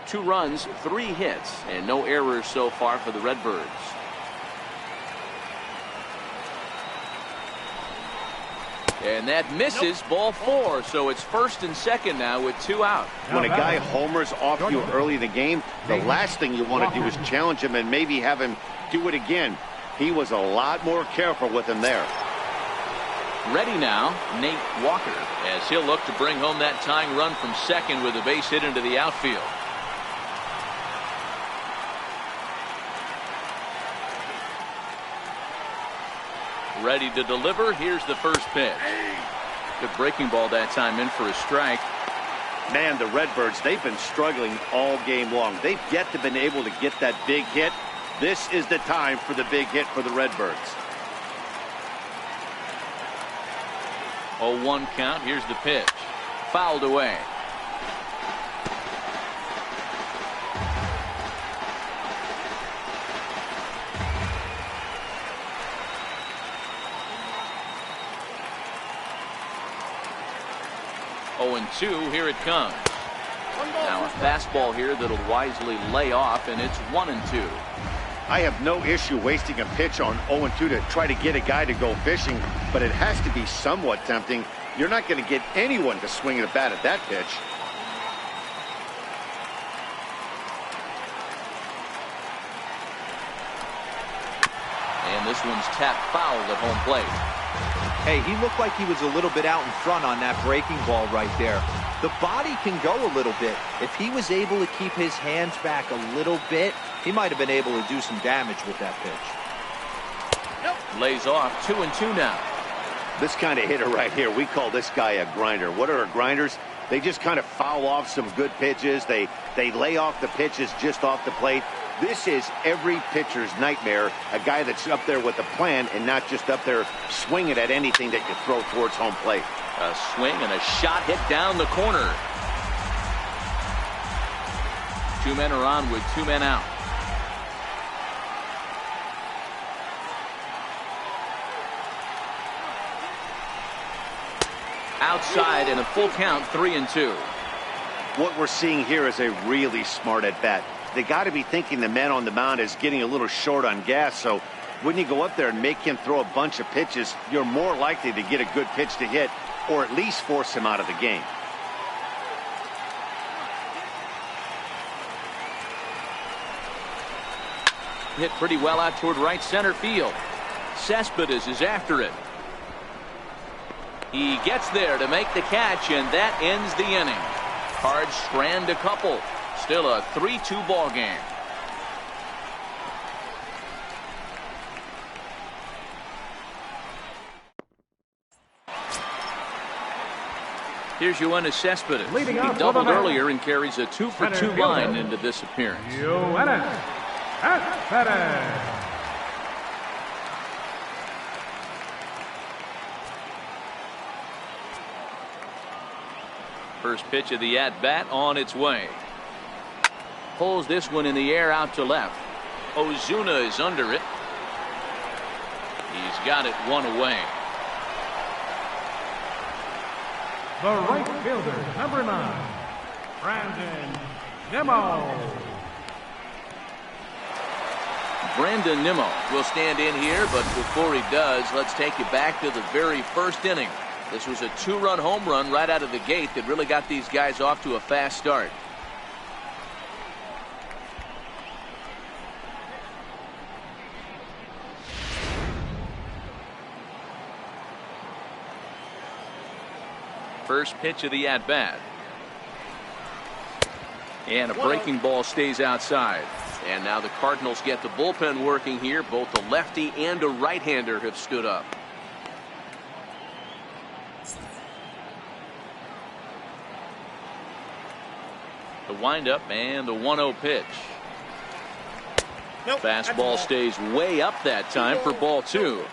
Two runs, 3 hits, and no errors so far for the Redbirds. And that misses. Ball 4, so it's first and second now with 2 out. When a guy homers off you early in the game, the last thing you want to do is challenge him and maybe have him do it again. He was a lot more careful with him there. Ready now, Nate Walker, as he'll look to bring home that tying run from second with a base hit into the outfield. Ready to deliver. Here's the first pitch. Good breaking ball that time, in for a strike. Man, the Redbirds, they've been struggling all game long. They've yet to been able to get that big hit. This is the time for the big hit for the Redbirds. 0-1 count. Here's the pitch. Fouled away. Oh, 2, here it comes. Now a fastball here that'll wisely lay off, and it's 1-2. I have no issue wasting a pitch on 0-2 to try to get a guy to go fishing, but it has to be somewhat tempting. You're not going to get anyone to swing a bat at that pitch. And this one's tapped foul at home plate. Hey, he looked like he was a little bit out in front on that breaking ball right there. The body can go a little bit. If he was able to keep his hands back a little bit, he might have been able to do some damage with that pitch. Lays off. 2-2 now. This kind of hitter right here, we call this guy a grinder. What are grinders? They just kind of foul off some good pitches. They lay off the pitches just off the plate. This is every pitcher's nightmare, a guy that's up there with a plan and not just up there swinging at anything that you throw towards home plate. A swing and a shot hit down the corner. 2 men are on with 2 men out. Outside and a full count, 3-2. What we're seeing here is a really smart at bat. They got to be thinking the man on the mound is getting a little short on gas, so when you go up there and make him throw a bunch of pitches, you're more likely to get a good pitch to hit or at least force him out of the game. Hit pretty well out toward right center field. Cespedes is after it. He gets there to make the catch, and that ends the inning. Cards strand a couple. Still a 3-2 ball game. Here's Yoenis Cespedes. He doubled earlier and carries a 2-for-2 line into this appearance. Yoenis Cespedes. First pitch of the at-bat on its way. Pulls this one in the air out to left. Ozuna is under it. He's got it one away. The right fielder, number 9, Brandon Nimmo. Brandon Nimmo will stand in here, but before he does, let's take you back to the very first inning. This was a 2-run home run right out of the gate that really got these guys off to a fast start. First pitch of the at-bat. And a breaking ball stays outside. And now the Cardinals get the bullpen working here. Both a lefty and a right-hander have stood up. The windup and the 1-0 pitch. Nope, fastball stays way up that time for ball 2.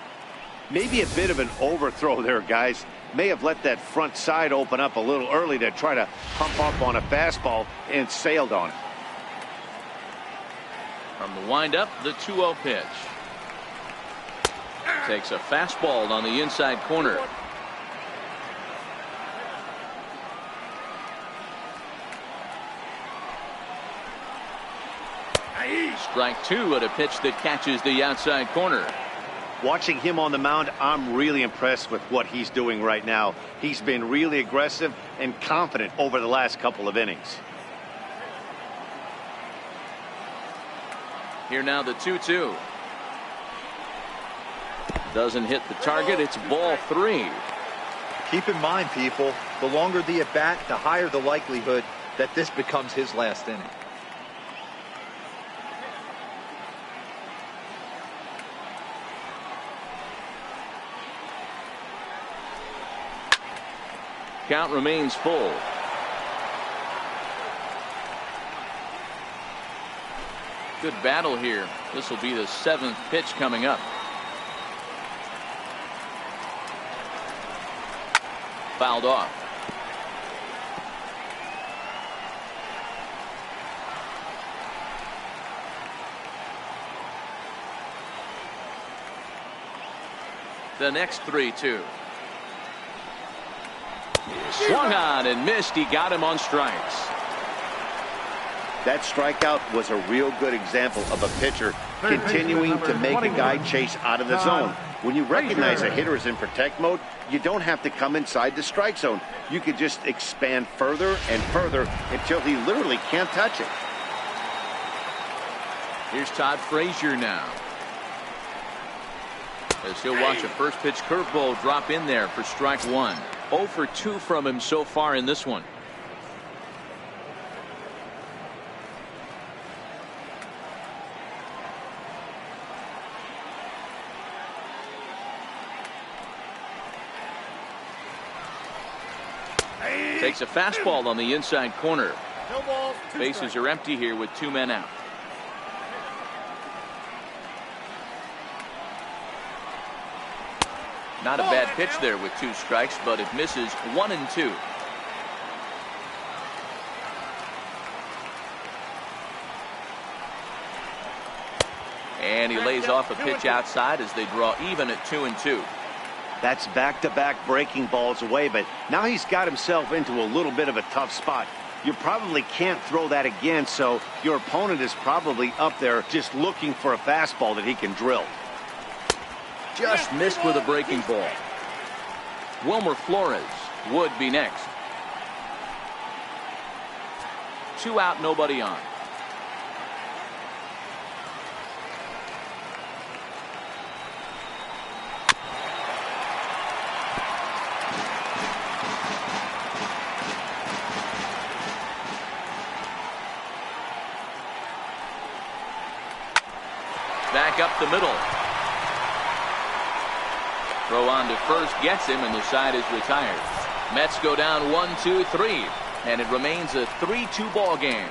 Maybe a bit of an overthrow there, guys. May have let that front side open up a little early to try to pump up on a fastball and sailed on it. From the windup, the 2-0 pitch. Takes a fastball on the inside corner. Strike 2 at a pitch that catches the outside corner. Watching him on the mound, I'm really impressed with what he's doing right now. He's been really aggressive and confident over the last couple of innings. Here now the 2-2. Doesn't hit the target. It's ball 3. Keep in mind, people, the longer the at bat, the higher the likelihood that this becomes his last inning. Count remains full. Good battle here. This will be the 7th pitch coming up. Fouled off. The next 3-2. Swung on and missed. He got him on strikes. That strikeout was a real good example of a pitcher continuing to make a guy chase out of the zone. When you recognize a hitter is in protect mode, you don't have to come inside the strike zone. You can just expand further and further until he literally can't touch it. Here's Todd Frazier now, as he'll watch a first pitch curveball drop in there for strike 1. 0 for 2 from him so far in this one. Takes a fastball on the inside corner. No balls, 2 Bases strikes. are empty here with 2 men out. Not a bad pitch there with 2 strikes, but it misses 1 and 2. And he lays off a pitch outside as they draw even at 2 and 2. That's back-to-back breaking balls away, but now he's got himself into a little bit of a tough spot. You probably can't throw that again, so your opponent is probably up there just looking for a fastball that he can drill. Just missed with a breaking ball. Wilmer Flores would be next. 2 out, nobody on. Back up the middle. Throw on to first gets him, and the side is retired. Mets go down 1-2-3, and it remains a 3-2 ball game.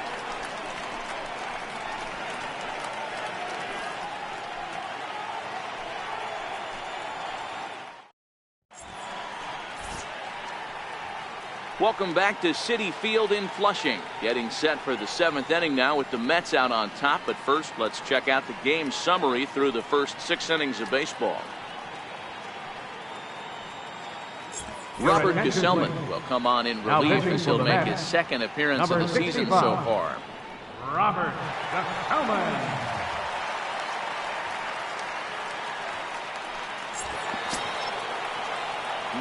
Welcome back to Citi Field in Flushing. Getting set for the 7th inning now with the Mets out on top. But first, let's check out the game summary through the first 6 innings of baseball. Robert Gesellman will come on in relief as he'll make his 2nd appearance of the season so far. Robert Gesellman.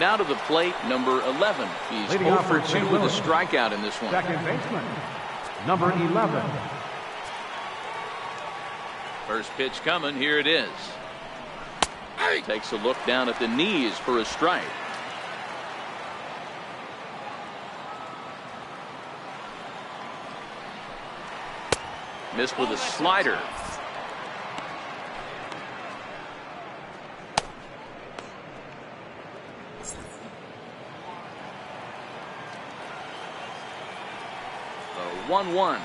Now to the plate, number 11. He's 0 for 2 with a strikeout in this one. Second baseman, number 11. First pitch coming. Here it is. Takes a look down at the knees for a strike. Missed with a slider. The 1-1.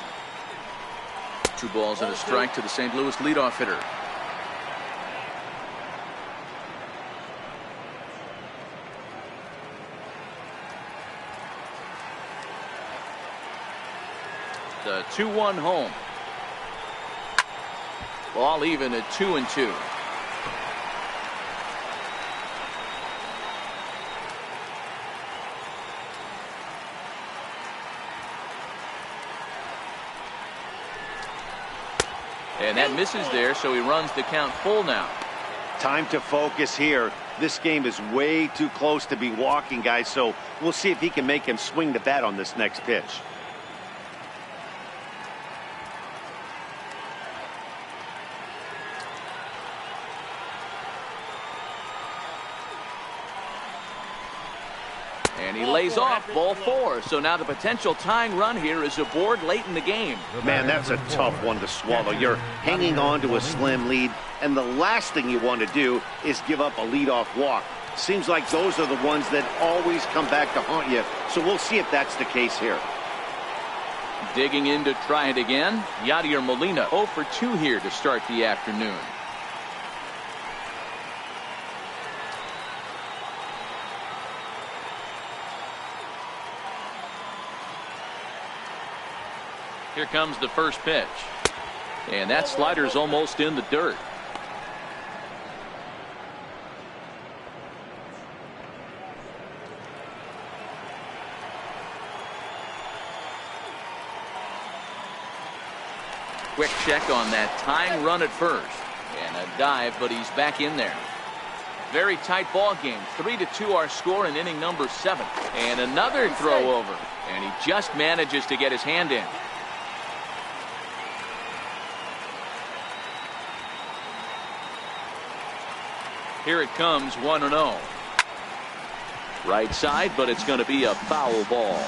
2 balls and a strike to the St. Louis leadoff hitter. The 2-1 home. Ball even at 2-2. And that misses there, so he runs the count full now. Time to focus here. This game is way too close to be walking, guys, so we'll see if he can make him swing the bat on this next pitch. And he lays off, ball 4. So now the potential tying run here is aboard late in the game. Man, that's a tough one to swallow. You're hanging on to a slim lead, and the last thing you want to do is give up a leadoff walk. Seems like those are the ones that always come back to haunt you, so we'll see if that's the case here. Digging in to try it again, Yadier Molina 0 for 2 here to start the afternoon. Here comes the first pitch. And that slider's almost in the dirt. Quick check on that tying run at first. And a dive, but he's back in there. Very tight ball game. 3-2 our score in inning number 7. And another throw over. And he just manages to get his hand in. Here it comes, 1-0. Right side, but it's going to be a foul ball.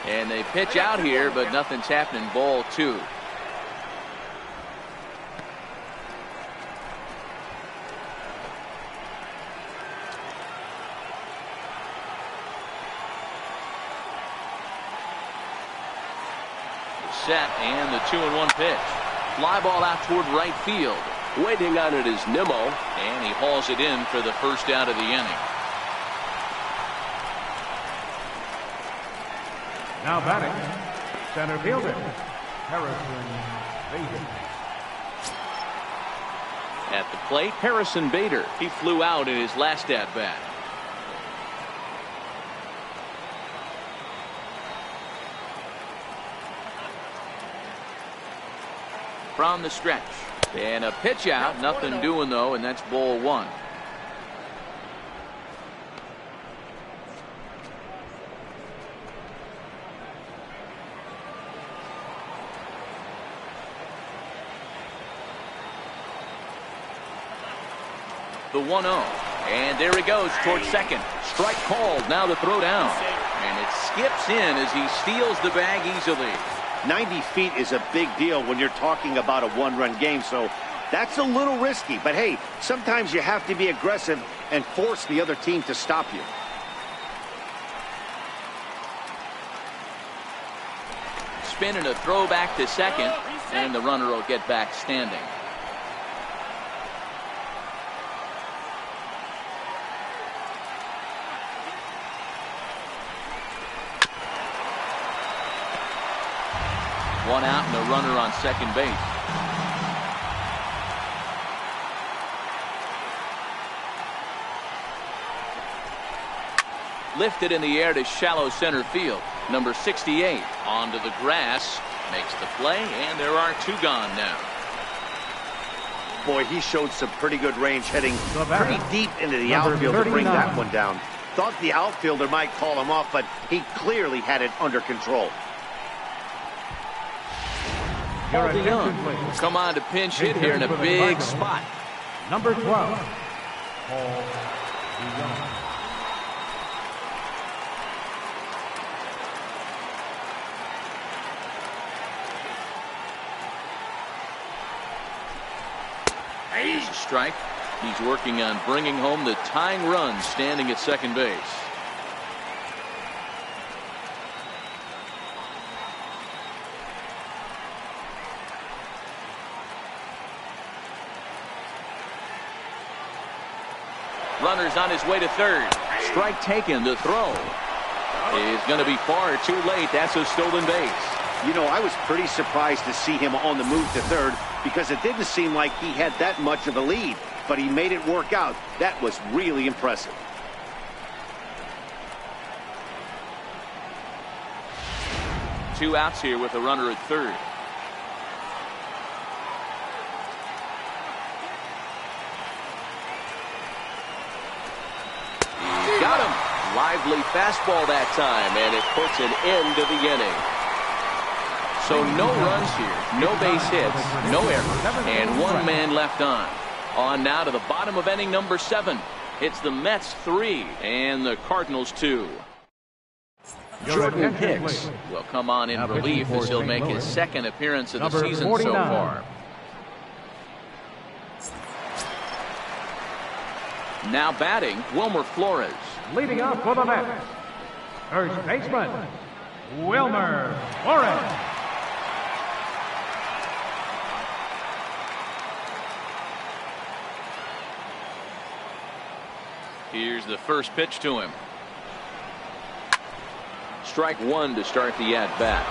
And they pitch out here, but nothing's happening. Ball 2. Set and the 2-1 pitch. Fly ball out toward right field. Waiting on it is Nimmo. And he hauls it in for the first out of the inning. Now batting, center fielder, Harrison Bader. At the plate, Harrison Bader. He flew out in his last at-bat. From the stretch. And a pitch out. Nothing doing, though, and that's ball 1. The 1-0. And there he goes towards second. Strike called. Now the throw down. And it skips in as he steals the bag easily. 90 feet is a big deal when you're talking about a one-run game, so that's a little risky. But hey, sometimes you have to be aggressive and force the other team to stop you. Spin and a throw back to second, and the runner will get back standing. One out and a runner on second base. Lifted in the air to shallow center field. Number 68 onto the grass, makes the play, and there are two gone now. Boy, he showed some pretty good range heading pretty deep into the outfield to bring that one down. Thought the outfielder might call him off, but he clearly had it under control. Paul DeYoung will come on to pinch hit here in a big spot. Number 12, Paul DeYoung. Here's a strike. He's working on bringing home the tying run standing at second base. Runner's on his way to third. Strike taken. The throw is going to be far too late. That's a stolen base. You know, I was pretty surprised to see him on the move to third because it didn't seem like he had that much of a lead, but he made it work out. That was really impressive. Two outs here with a runner at third. He got him. Lively fastball that time, and it puts an end to the inning. So no runs here, no base hits, no errors, and one man left on. On now to the bottom of inning number 7. It's the Mets 3 and the Cardinals 2. Jordan Hicks will come on in relief as he'll make his second appearance of the season so far. Now batting, Wilmer Flores. Leading off for the Mets, first baseman, Wilmer Flores. Here's the first pitch to him. Strike one to start the at-bat.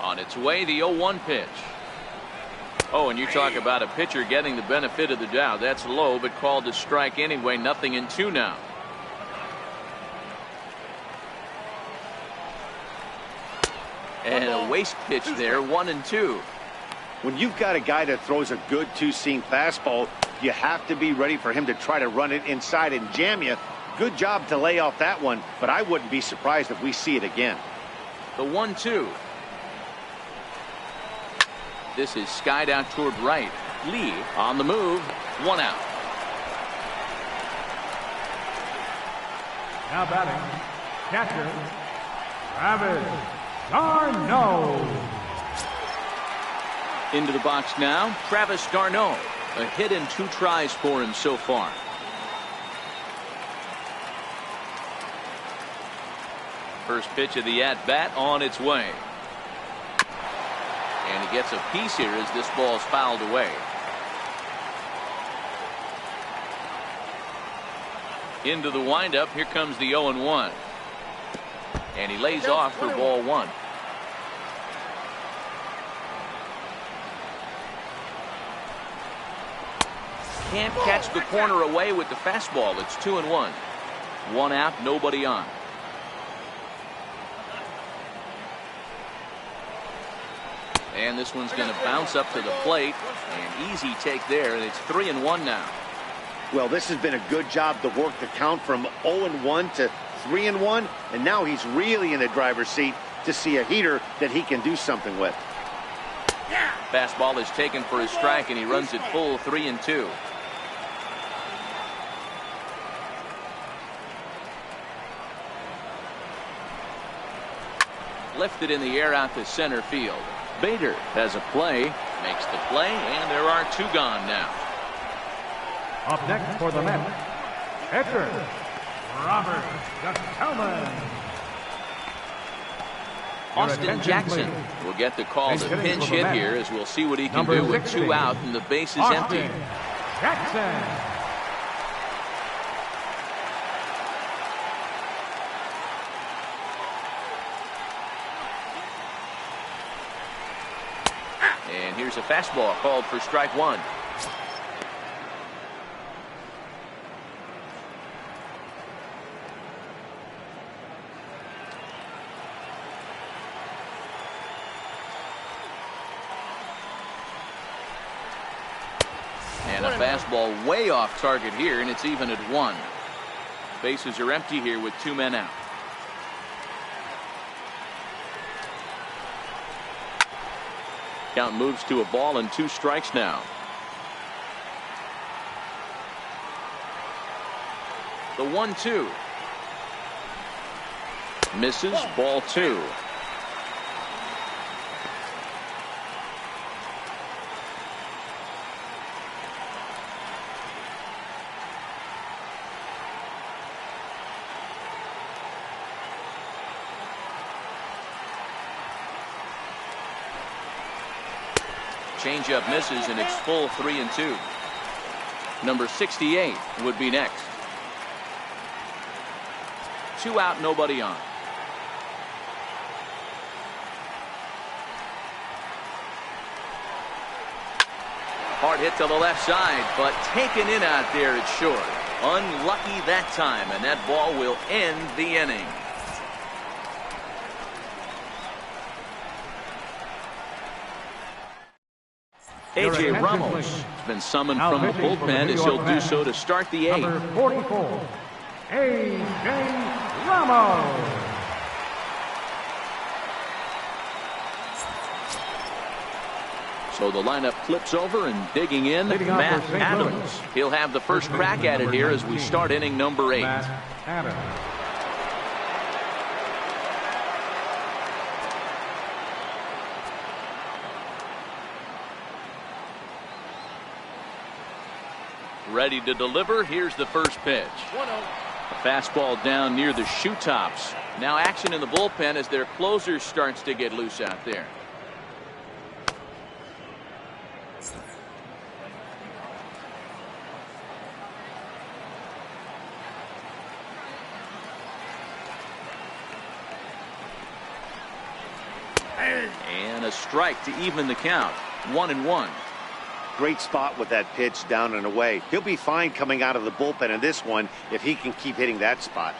On its way, the 0-1 pitch. Oh, and you talk about a pitcher getting the benefit of the doubt. That's low, but called to strike anyway. 0-2 now. And a waste pitch there, 1-2. When you've got a guy that throws a good two-seam fastball, you have to be ready for him to try to run it inside and jam you. Good job to lay off that one, but I wouldn't be surprised if we see it again. The 1-2. This is skied out toward right. Lee on the move. 1 out. Now batting, catcher, Travis d'Arnaud. Into the box now, Travis d'Arnaud. A hit and 2 tries for him so far. First pitch of the at-bat on its way. And he gets a piece here as this ball's fouled away. Into the windup. Here comes the 0-1. And he lays off for ball 1. Can't catch the corner away with the fastball. It's 2-1. 1 out, nobody on. And this one's going to bounce up to the plate. An easy take there, and it's 3-1 now. Well, this has been a good job to work the count from 0-1 to 3-1, and now he's really in the driver's seat to see a heater that he can do something with. Fastball is taken for a strike, and he runs it full 3-2. Lifted in the air out to center field. Bader has a play, makes the play, and there are 2 gone now. Up next for the Mets, catcher, Robert Gsellman. Austin Jackson will get the call to pinch hit here, as we'll see what he can do with 2 out and the base is empty. Jackson. And here's a fastball called for strike 1. And a fastball way off target here, and it's even at 1. Bases are empty here with 2 men out. Count moves to a ball and 2 strikes now. The 1-2. Misses, ball 2. Changeup misses, and it's full 3-2. Number 68 would be next. 2 out, nobody on. Hard hit to the left side, but taken in out there, it's short. Unlucky that time, and that ball will end the inning. A.J. Ramos has been summoned from the bullpen, as he'll do so to start the 8th. Number 44, A.J. Ramos. So the lineup flips over, and digging in, Matt Adams. He'll have the first crack at it here as we start inning number 8. Matt Adams. Ready to deliver. Here's the first pitch. 1-0. A fastball down near the shoe tops. Now action in the bullpen as their closer starts to get loose out there. And a strike to even the count. 1-1. Great spot with that pitch down and away. He'll be fine coming out of the bullpen in this one if he can keep hitting that spot.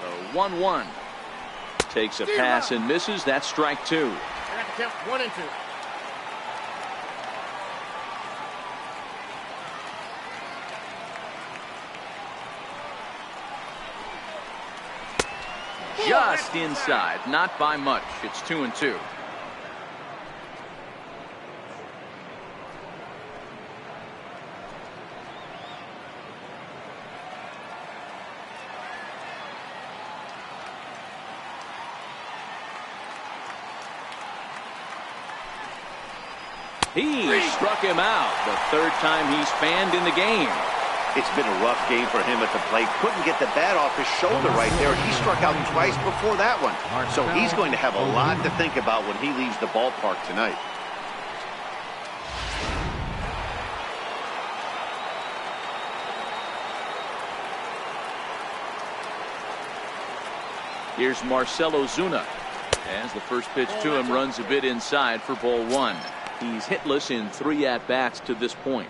The 1-1. Takes a pass and misses. That's strike 2. I got the count 1 and 2. Just inside, not by much. It's 2-2. He struck him out. The 3rd time he's fanned in the game. It's been a rough game for him at the plate. Couldn't get the bat off his shoulder right there. He struck out twice before that one. So he's going to have a lot to think about when he leaves the ballpark tonight. Here's Marcelo Zuna. As the first pitch to him runs a bit inside for ball 1. He's hitless in 3 at-bats to this point.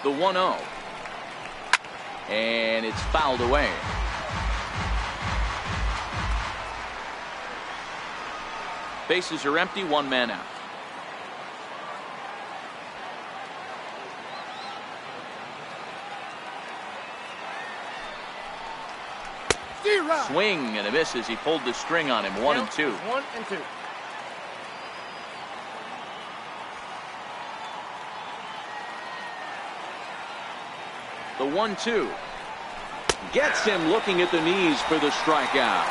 The 1-0. And it's fouled away. Bases are empty, 1 man out. Swing and a miss as he pulled the string on him. 1-2. 1 and 2. The 1-2. Gets him looking at the knees for the strikeout.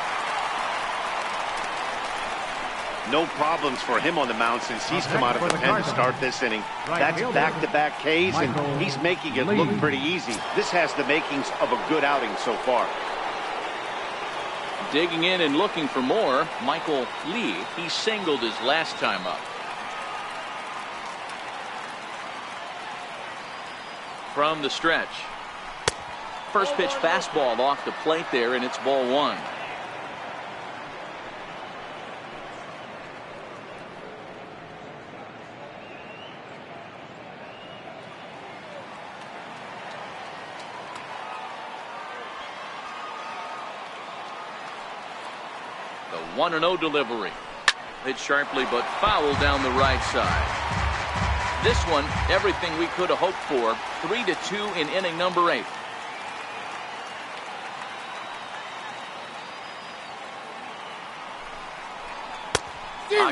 No problems for him on the mound since he's come out of the pen to start this inning. That's back-to-back Ks, and he's making it look pretty easy. This has the makings of a good outing so far. Digging in and looking for more, Michael Lee. He singled his last time up. From the stretch. First pitch fastball off the plate there, and it's ball one. The 1-0 delivery. Hit sharply but foul down the right side. This one, everything we could have hoped for. 3-2 in inning number 8.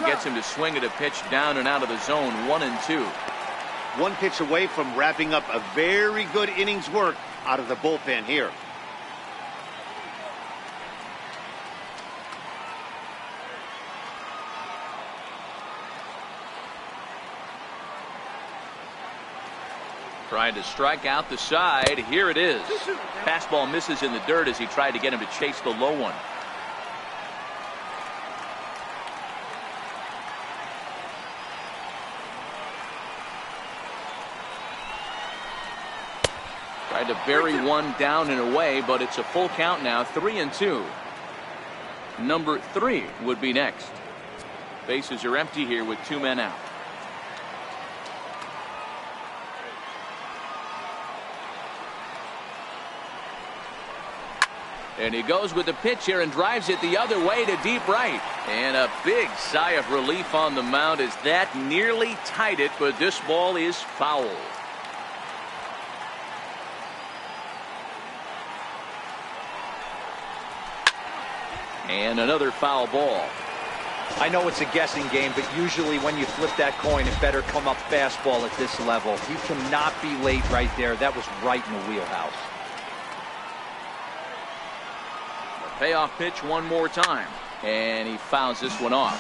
Gets him to swing at a pitch down and out of the zone. 1-2. One pitch away from wrapping up a very good inning's work out of the bullpen here. Trying to strike out the side. Here it is. Fastball misses in the dirt as he tried to get him to chase the low one. Tried to bury one down and away, but it's a full count now. 3-2. Number 3 would be next. Bases are empty here with 2 men out. And he goes with the pitch here and drives it the other way to deep right. And a big sigh of relief on the mound as that nearly tied it, but this ball is foul. And another foul ball. I know it's a guessing game, but usually when you flip that coin, it better come up fastball at this level. You cannot be late right there. That was right in the wheelhouse. Payoff pitch one more time, and he fouls this one off.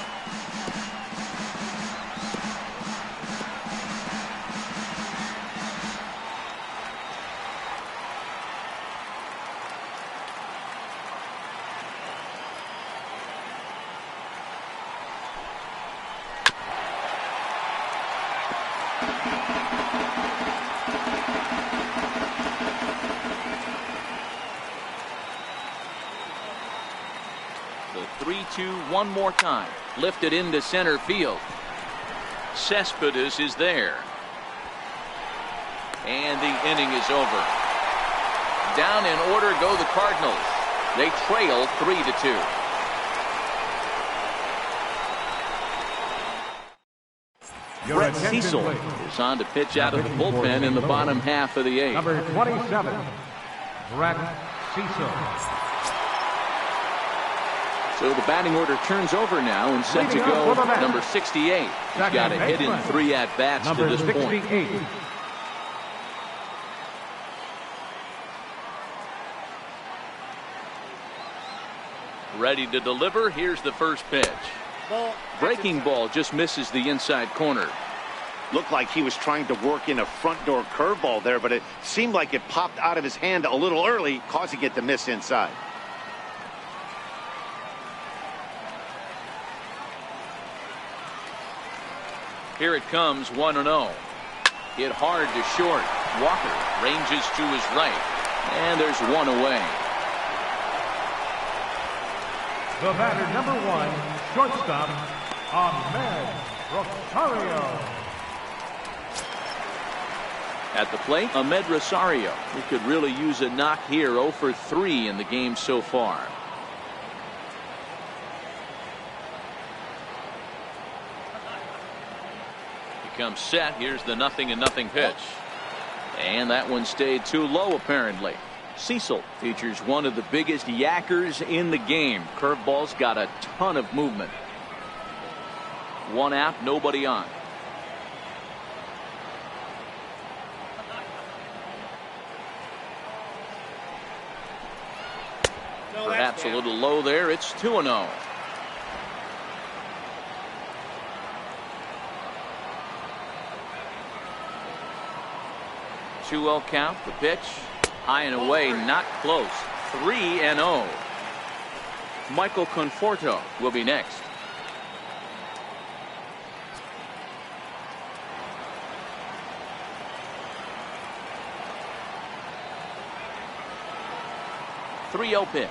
The 3-2 one more time. Lifted into center field. Cespedes is there. And the inning is over. Down in order go the Cardinals. They trail 3-2. Brett Cecil is on to pitch out of the bullpen in the bottom half of the 8th. Number 27, Brett Cecil. So the batting order turns over now and set to go number 68. He's got a hit in 3 at-bats to this point. Ready to deliver. Here's the first pitch. Breaking ball just misses the inside corner. Looked like he was trying to work in a front door curveball there, but it seemed like it popped out of his hand a little early, causing it to miss inside. Here it comes, 1-0. Hit hard to short. Walker ranges to his right, and there's one away. The batter, number 1, shortstop, Ahmed Rosario. At the plate, Ahmed Rosario. He could really use a knock here. 0 for 3 in the game so far. He comes set. Here's the 0-0 pitch. And that one stayed too low apparently. Cecil features one of the biggest yackers in the game. Curveball's got a ton of movement. 1 out, nobody on. Perhaps a little low there. It's 2-0. Two-0 count. The pitch high and away, not close. 3-0. Michael Conforto will be next. Three-0 pitch.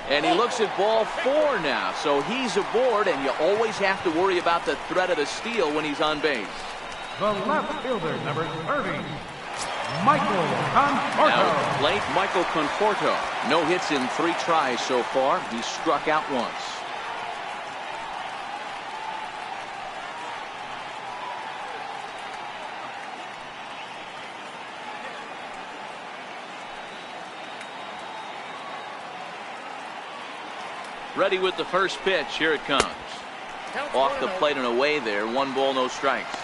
And he looks at ball 4 now. So he's aboard, and you always have to worry about the threat of the steal when he's on base. The left fielder, number 30, Michael Conforto. Now at the plate, Michael Conforto. No hits in 3 tries so far. He struck out once. Ready with the first pitch. Here it comes. Off the plate and away there. 1 ball, no strikes.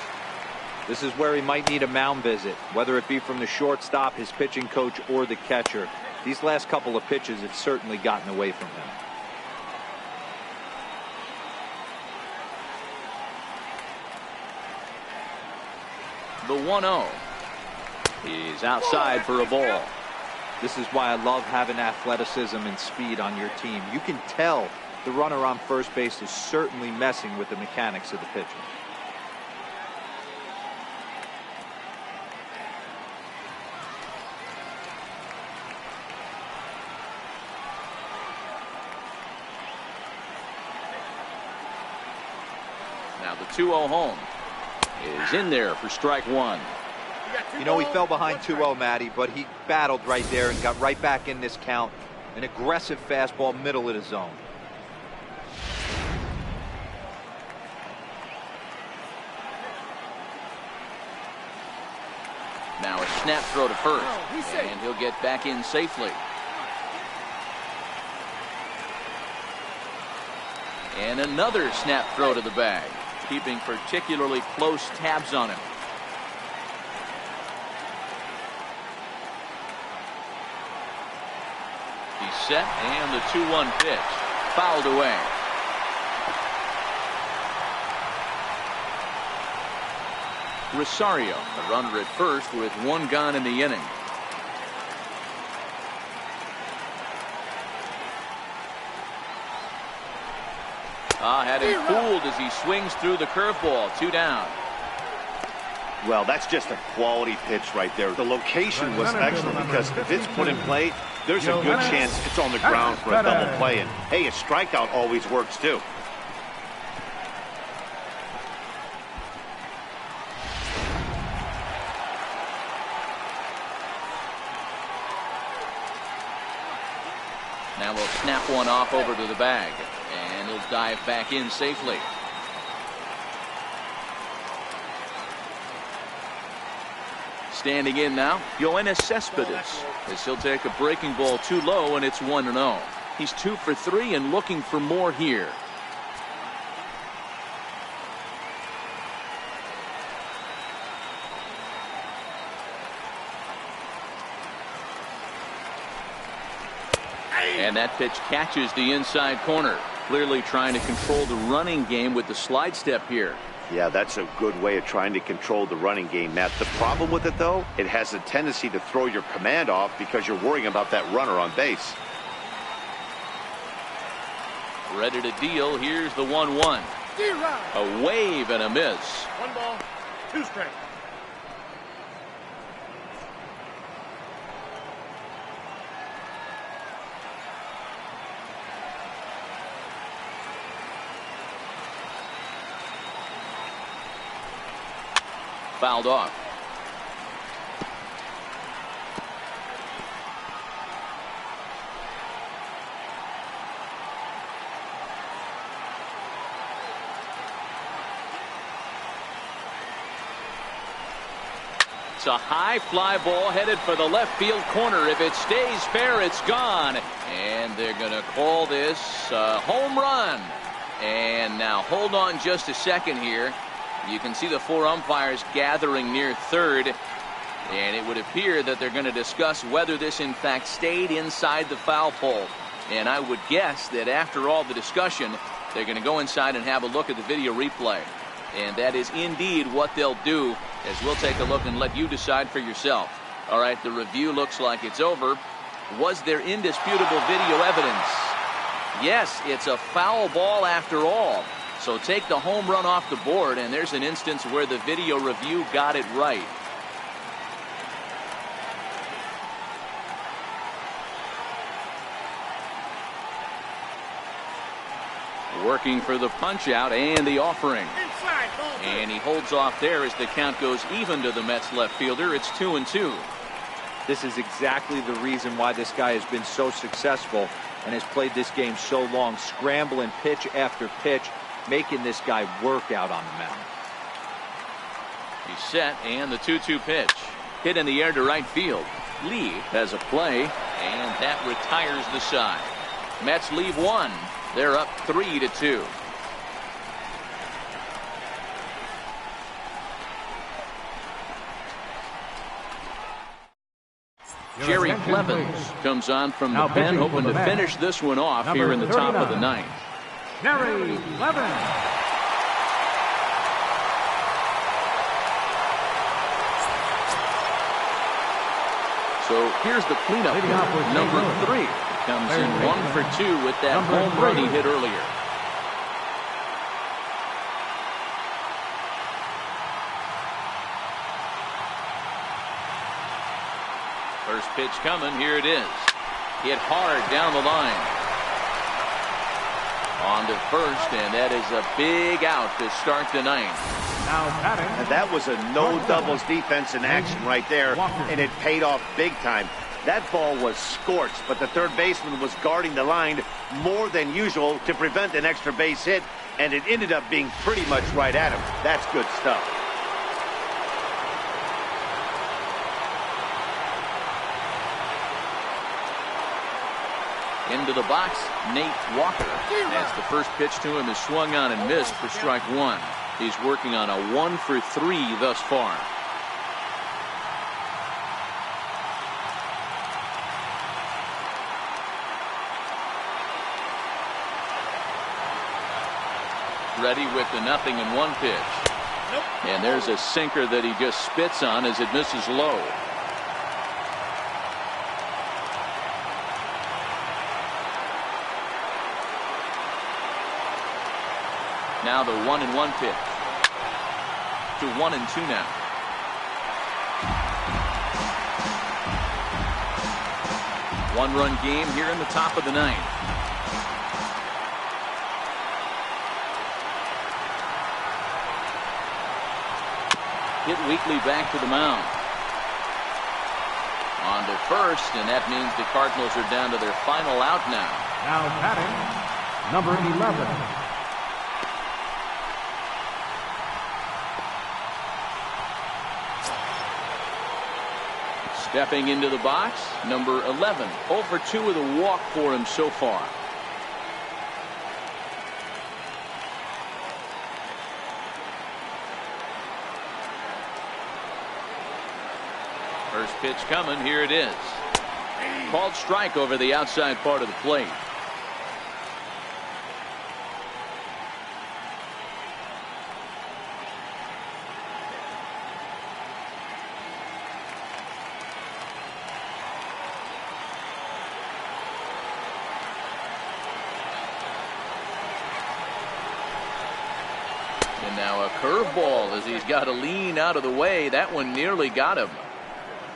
This is where he might need a mound visit, whether it be from the shortstop, his pitching coach, or the catcher. These last couple of pitches have certainly gotten away from him. The 1-0. He's outside for a ball. This is why I love having athleticism and speed on your team. You can tell the runner on first base is certainly messing with the mechanics of the pitcher. Now the 2-0 home is in there for strike 1. You know, he fell behind 2-0, Matty, but he battled right there and got right back in this count. An aggressive fastball, middle of the zone. Now a snap throw to first, and he'll get back in safely. And another snap throw to the bag, keeping particularly close tabs on him. He's set, and the 2-1 pitch fouled away. Rosario, the runner at first with 1 gone in the inning. Had him fooled as he swings through the curveball. 2 down. Well, that's just a quality pitch right there. The location was excellent because if it's put in play, there's a good chance it's on the ground for a double play. And hey, a strikeout always works too. Now we'll snap one off over to the bag, and he'll dive back in safely. Standing in now, Yoenis Cespedes, as he'll take a breaking ball too low, and it's 1-0. He's 2 for 3 and looking for more here. And that pitch catches the inside corner. Clearly trying to control the running game with the slide step here. Yeah, that's a good way of trying to control the running game, Matt. The problem with it, though, it has a tendency to throw your command off because you're worrying about that runner on base. Ready to deal. Here's the 1-1. A wave and a miss. 1 ball, 2 strikes. Fouled off. It's a high fly ball headed for the left field corner. If it stays fair, it's gone. And they're going to call this a home run. And now hold on just a second here. You can see the 4 umpires gathering near third, and it would appear that they're going to discuss whether this in fact stayed inside the foul pole. And I would guess that after all the discussion, they're going to go inside and have a look at the video replay. And that is indeed what they'll do, as we'll take a look and let you decide for yourself. All right, the review looks like it's over. Was there indisputable video evidence? Yes, it's a foul ball after all. So take the home run off the board, and there's an instance where the video review got it right. Working for the punch out and the offering. And he holds off there as the count goes even to the Mets left fielder. It's 2-2. This is exactly the reason why this guy has been so successful and has played this game so long, scrambling pitch after pitch, making this guy work out on the mound. He's set, and the 2-2 pitch. Hit in the air to right field. Lee has a play, and that retires the side. Mets leave one. They're up 3-2. Jerry Clemens comes on from the pen, hoping to finish this one off here in the top of the ninth. Jerry Clemens. So here's the cleanup. Number 3 comes in 1 for 2 with that home run he hit earlier. First pitch coming. Here it is. Hit hard down the line. On to first, and that is a big out to start the ninth. And that was a no doubles defense in action right there, and it paid off big time. That ball was scorched, but the third baseman was guarding the line more than usual to prevent an extra base hit, and it ended up being pretty much right at him. That's good stuff. Into the box, Nate Walker. As the first pitch to him is swung on and missed for strike 1. He's working on a 1 for 3 thus far. Ready with the 0-1 pitch. And there's a sinker that he just spits on as it misses low. Now the 1-1 pitch. To 1-2 now. One-run game here in the top of the ninth. Hit weakly back to the mound. On to first, and that means the Cardinals are down to their final out now. Now batting, number 11. Stepping into the box, number 11. 0 for 2 with a walk for him so far. First pitch coming. Here it is. Called strike over the outside part of the plate. And now a curveball as he's got to lean out of the way. That one nearly got him.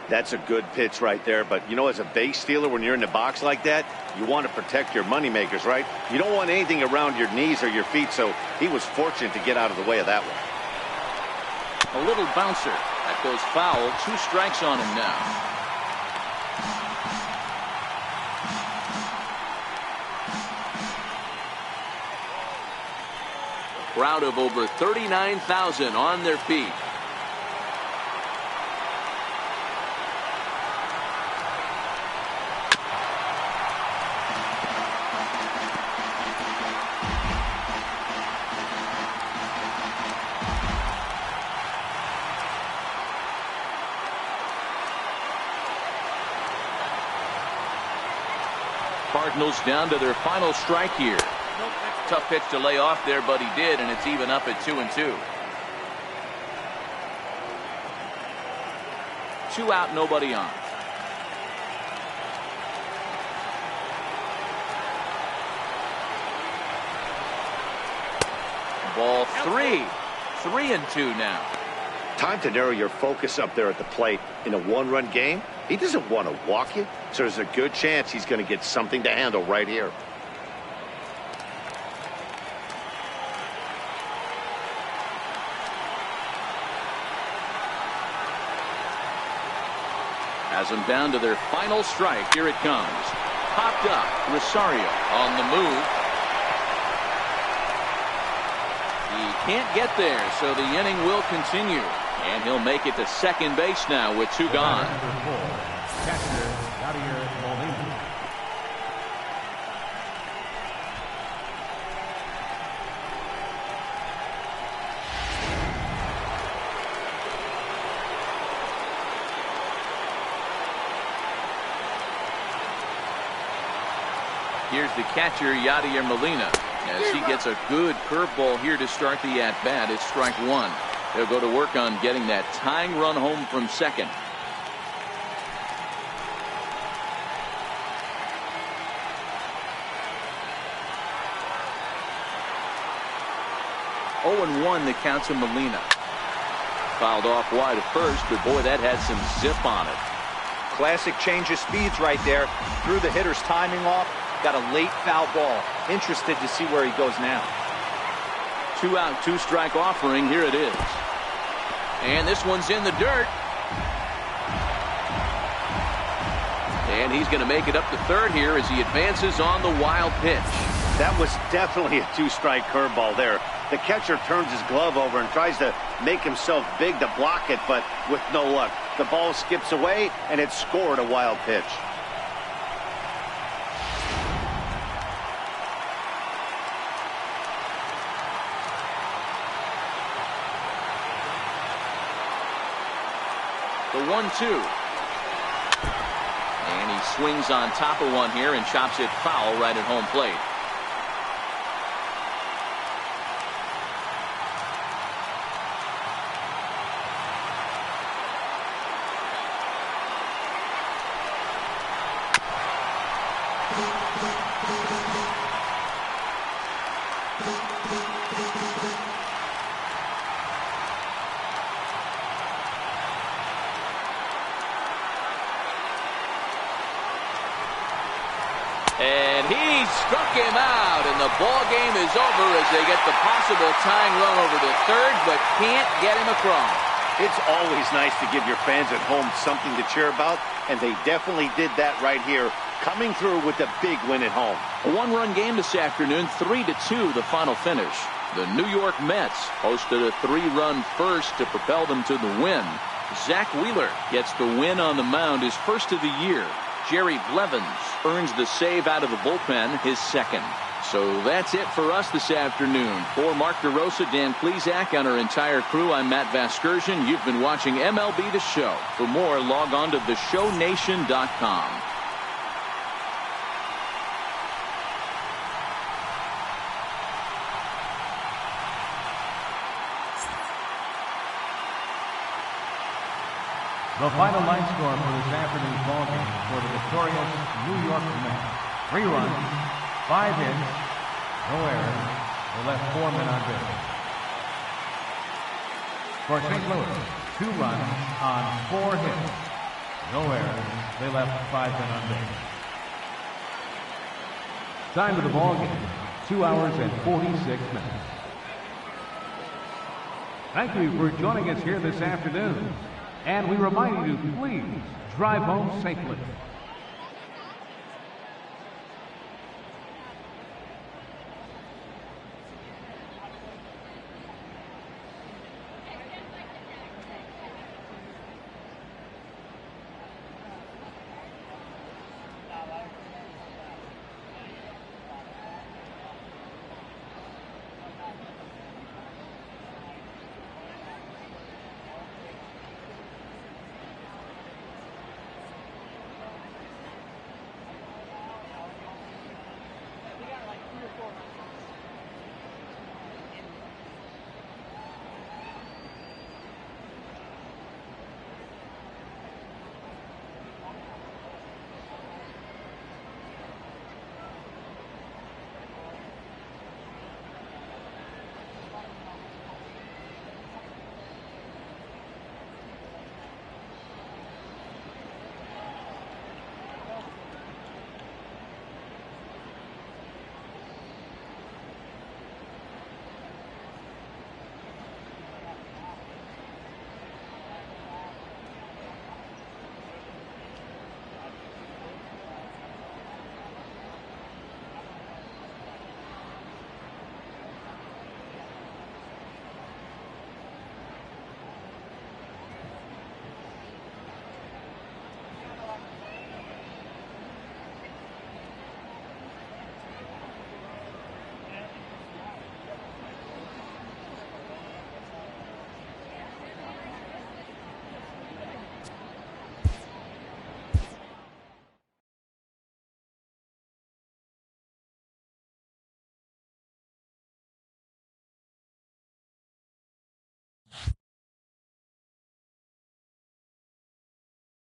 That's a good pitch right there, but you know, as a base stealer, when you're in the box like that, you want to protect your moneymakers, right? You don't want anything around your knees or your feet, so he was fortunate to get out of the way of that one. A little bouncer. That goes foul. 2 strikes on him now. Crowd of over 39,000 on their feet. Cardinals down to their final strike here. Tough pitch to lay off there, but he did, and it's even up at 2-2. 2 out, nobody on. Ball 3. 3-2 now. Time to narrow your focus up there at the plate. In a one-run game, he doesn't want to walk you, so there's a good chance he's going to get something to handle right here. Has them down to their final strike. Here it comes. Popped up. Rosario on the move. He can't get there, so the inning will continue. And he'll make it to second base now with 2 gone. Catcher, Molina. Here's the catcher, Yadier Molina, as he gets a good curveball here to start the at-bat. It's strike 1. They'll go to work on getting that tying run home from second. Oh, 1 the count to Molina. Fouled off wide at first, but boy, that had some zip on it. Classic change of speeds right there. Threw the hitter's timing off. Got a late foul ball. Interested to see where he goes now. 2 out, 2 strike offering. Here it is. And this one's in the dirt. And he's going to make it up to third here as he advances on the wild pitch. That was definitely a 2-strike curveball there. The catcher turns his glove over and tries to make himself big to block it, but with no luck. The ball skips away, and it scored a wild pitch. The 1-2. And he swings on top of one here and chops it foul right at home plate. And he struck him out, and the ball game is over as they get the possible tying run over to third, but can't get him across. It's always nice to give your fans at home something to cheer about, and they definitely did that right here, coming through with a big win at home. A 1-run game this afternoon, 3-2 the final finish. The New York Mets hosted a 3-run first to propel them to the win. Zach Wheeler gets the win on the mound, his first of the year. Jerry Blevins earns the save out of the bullpen, his second. So that's it for us this afternoon. For Mark DeRosa, Dan Plesac, and our entire crew, I'm Matt Vasgersian. You've been watching MLB The Show. For more, log on to theshownation.com. The final line score for this afternoon's ballgame for the victorious New York Mets. 3 runs, 5 hits, no errors. They left 4 men on base. For St. Louis, 2 runs on 4 hits, no errors. They left 5 men on base. Time of the ballgame, 2 hours and 46 minutes. Thank you for joining us here this afternoon. And we remind you to please drive home safely.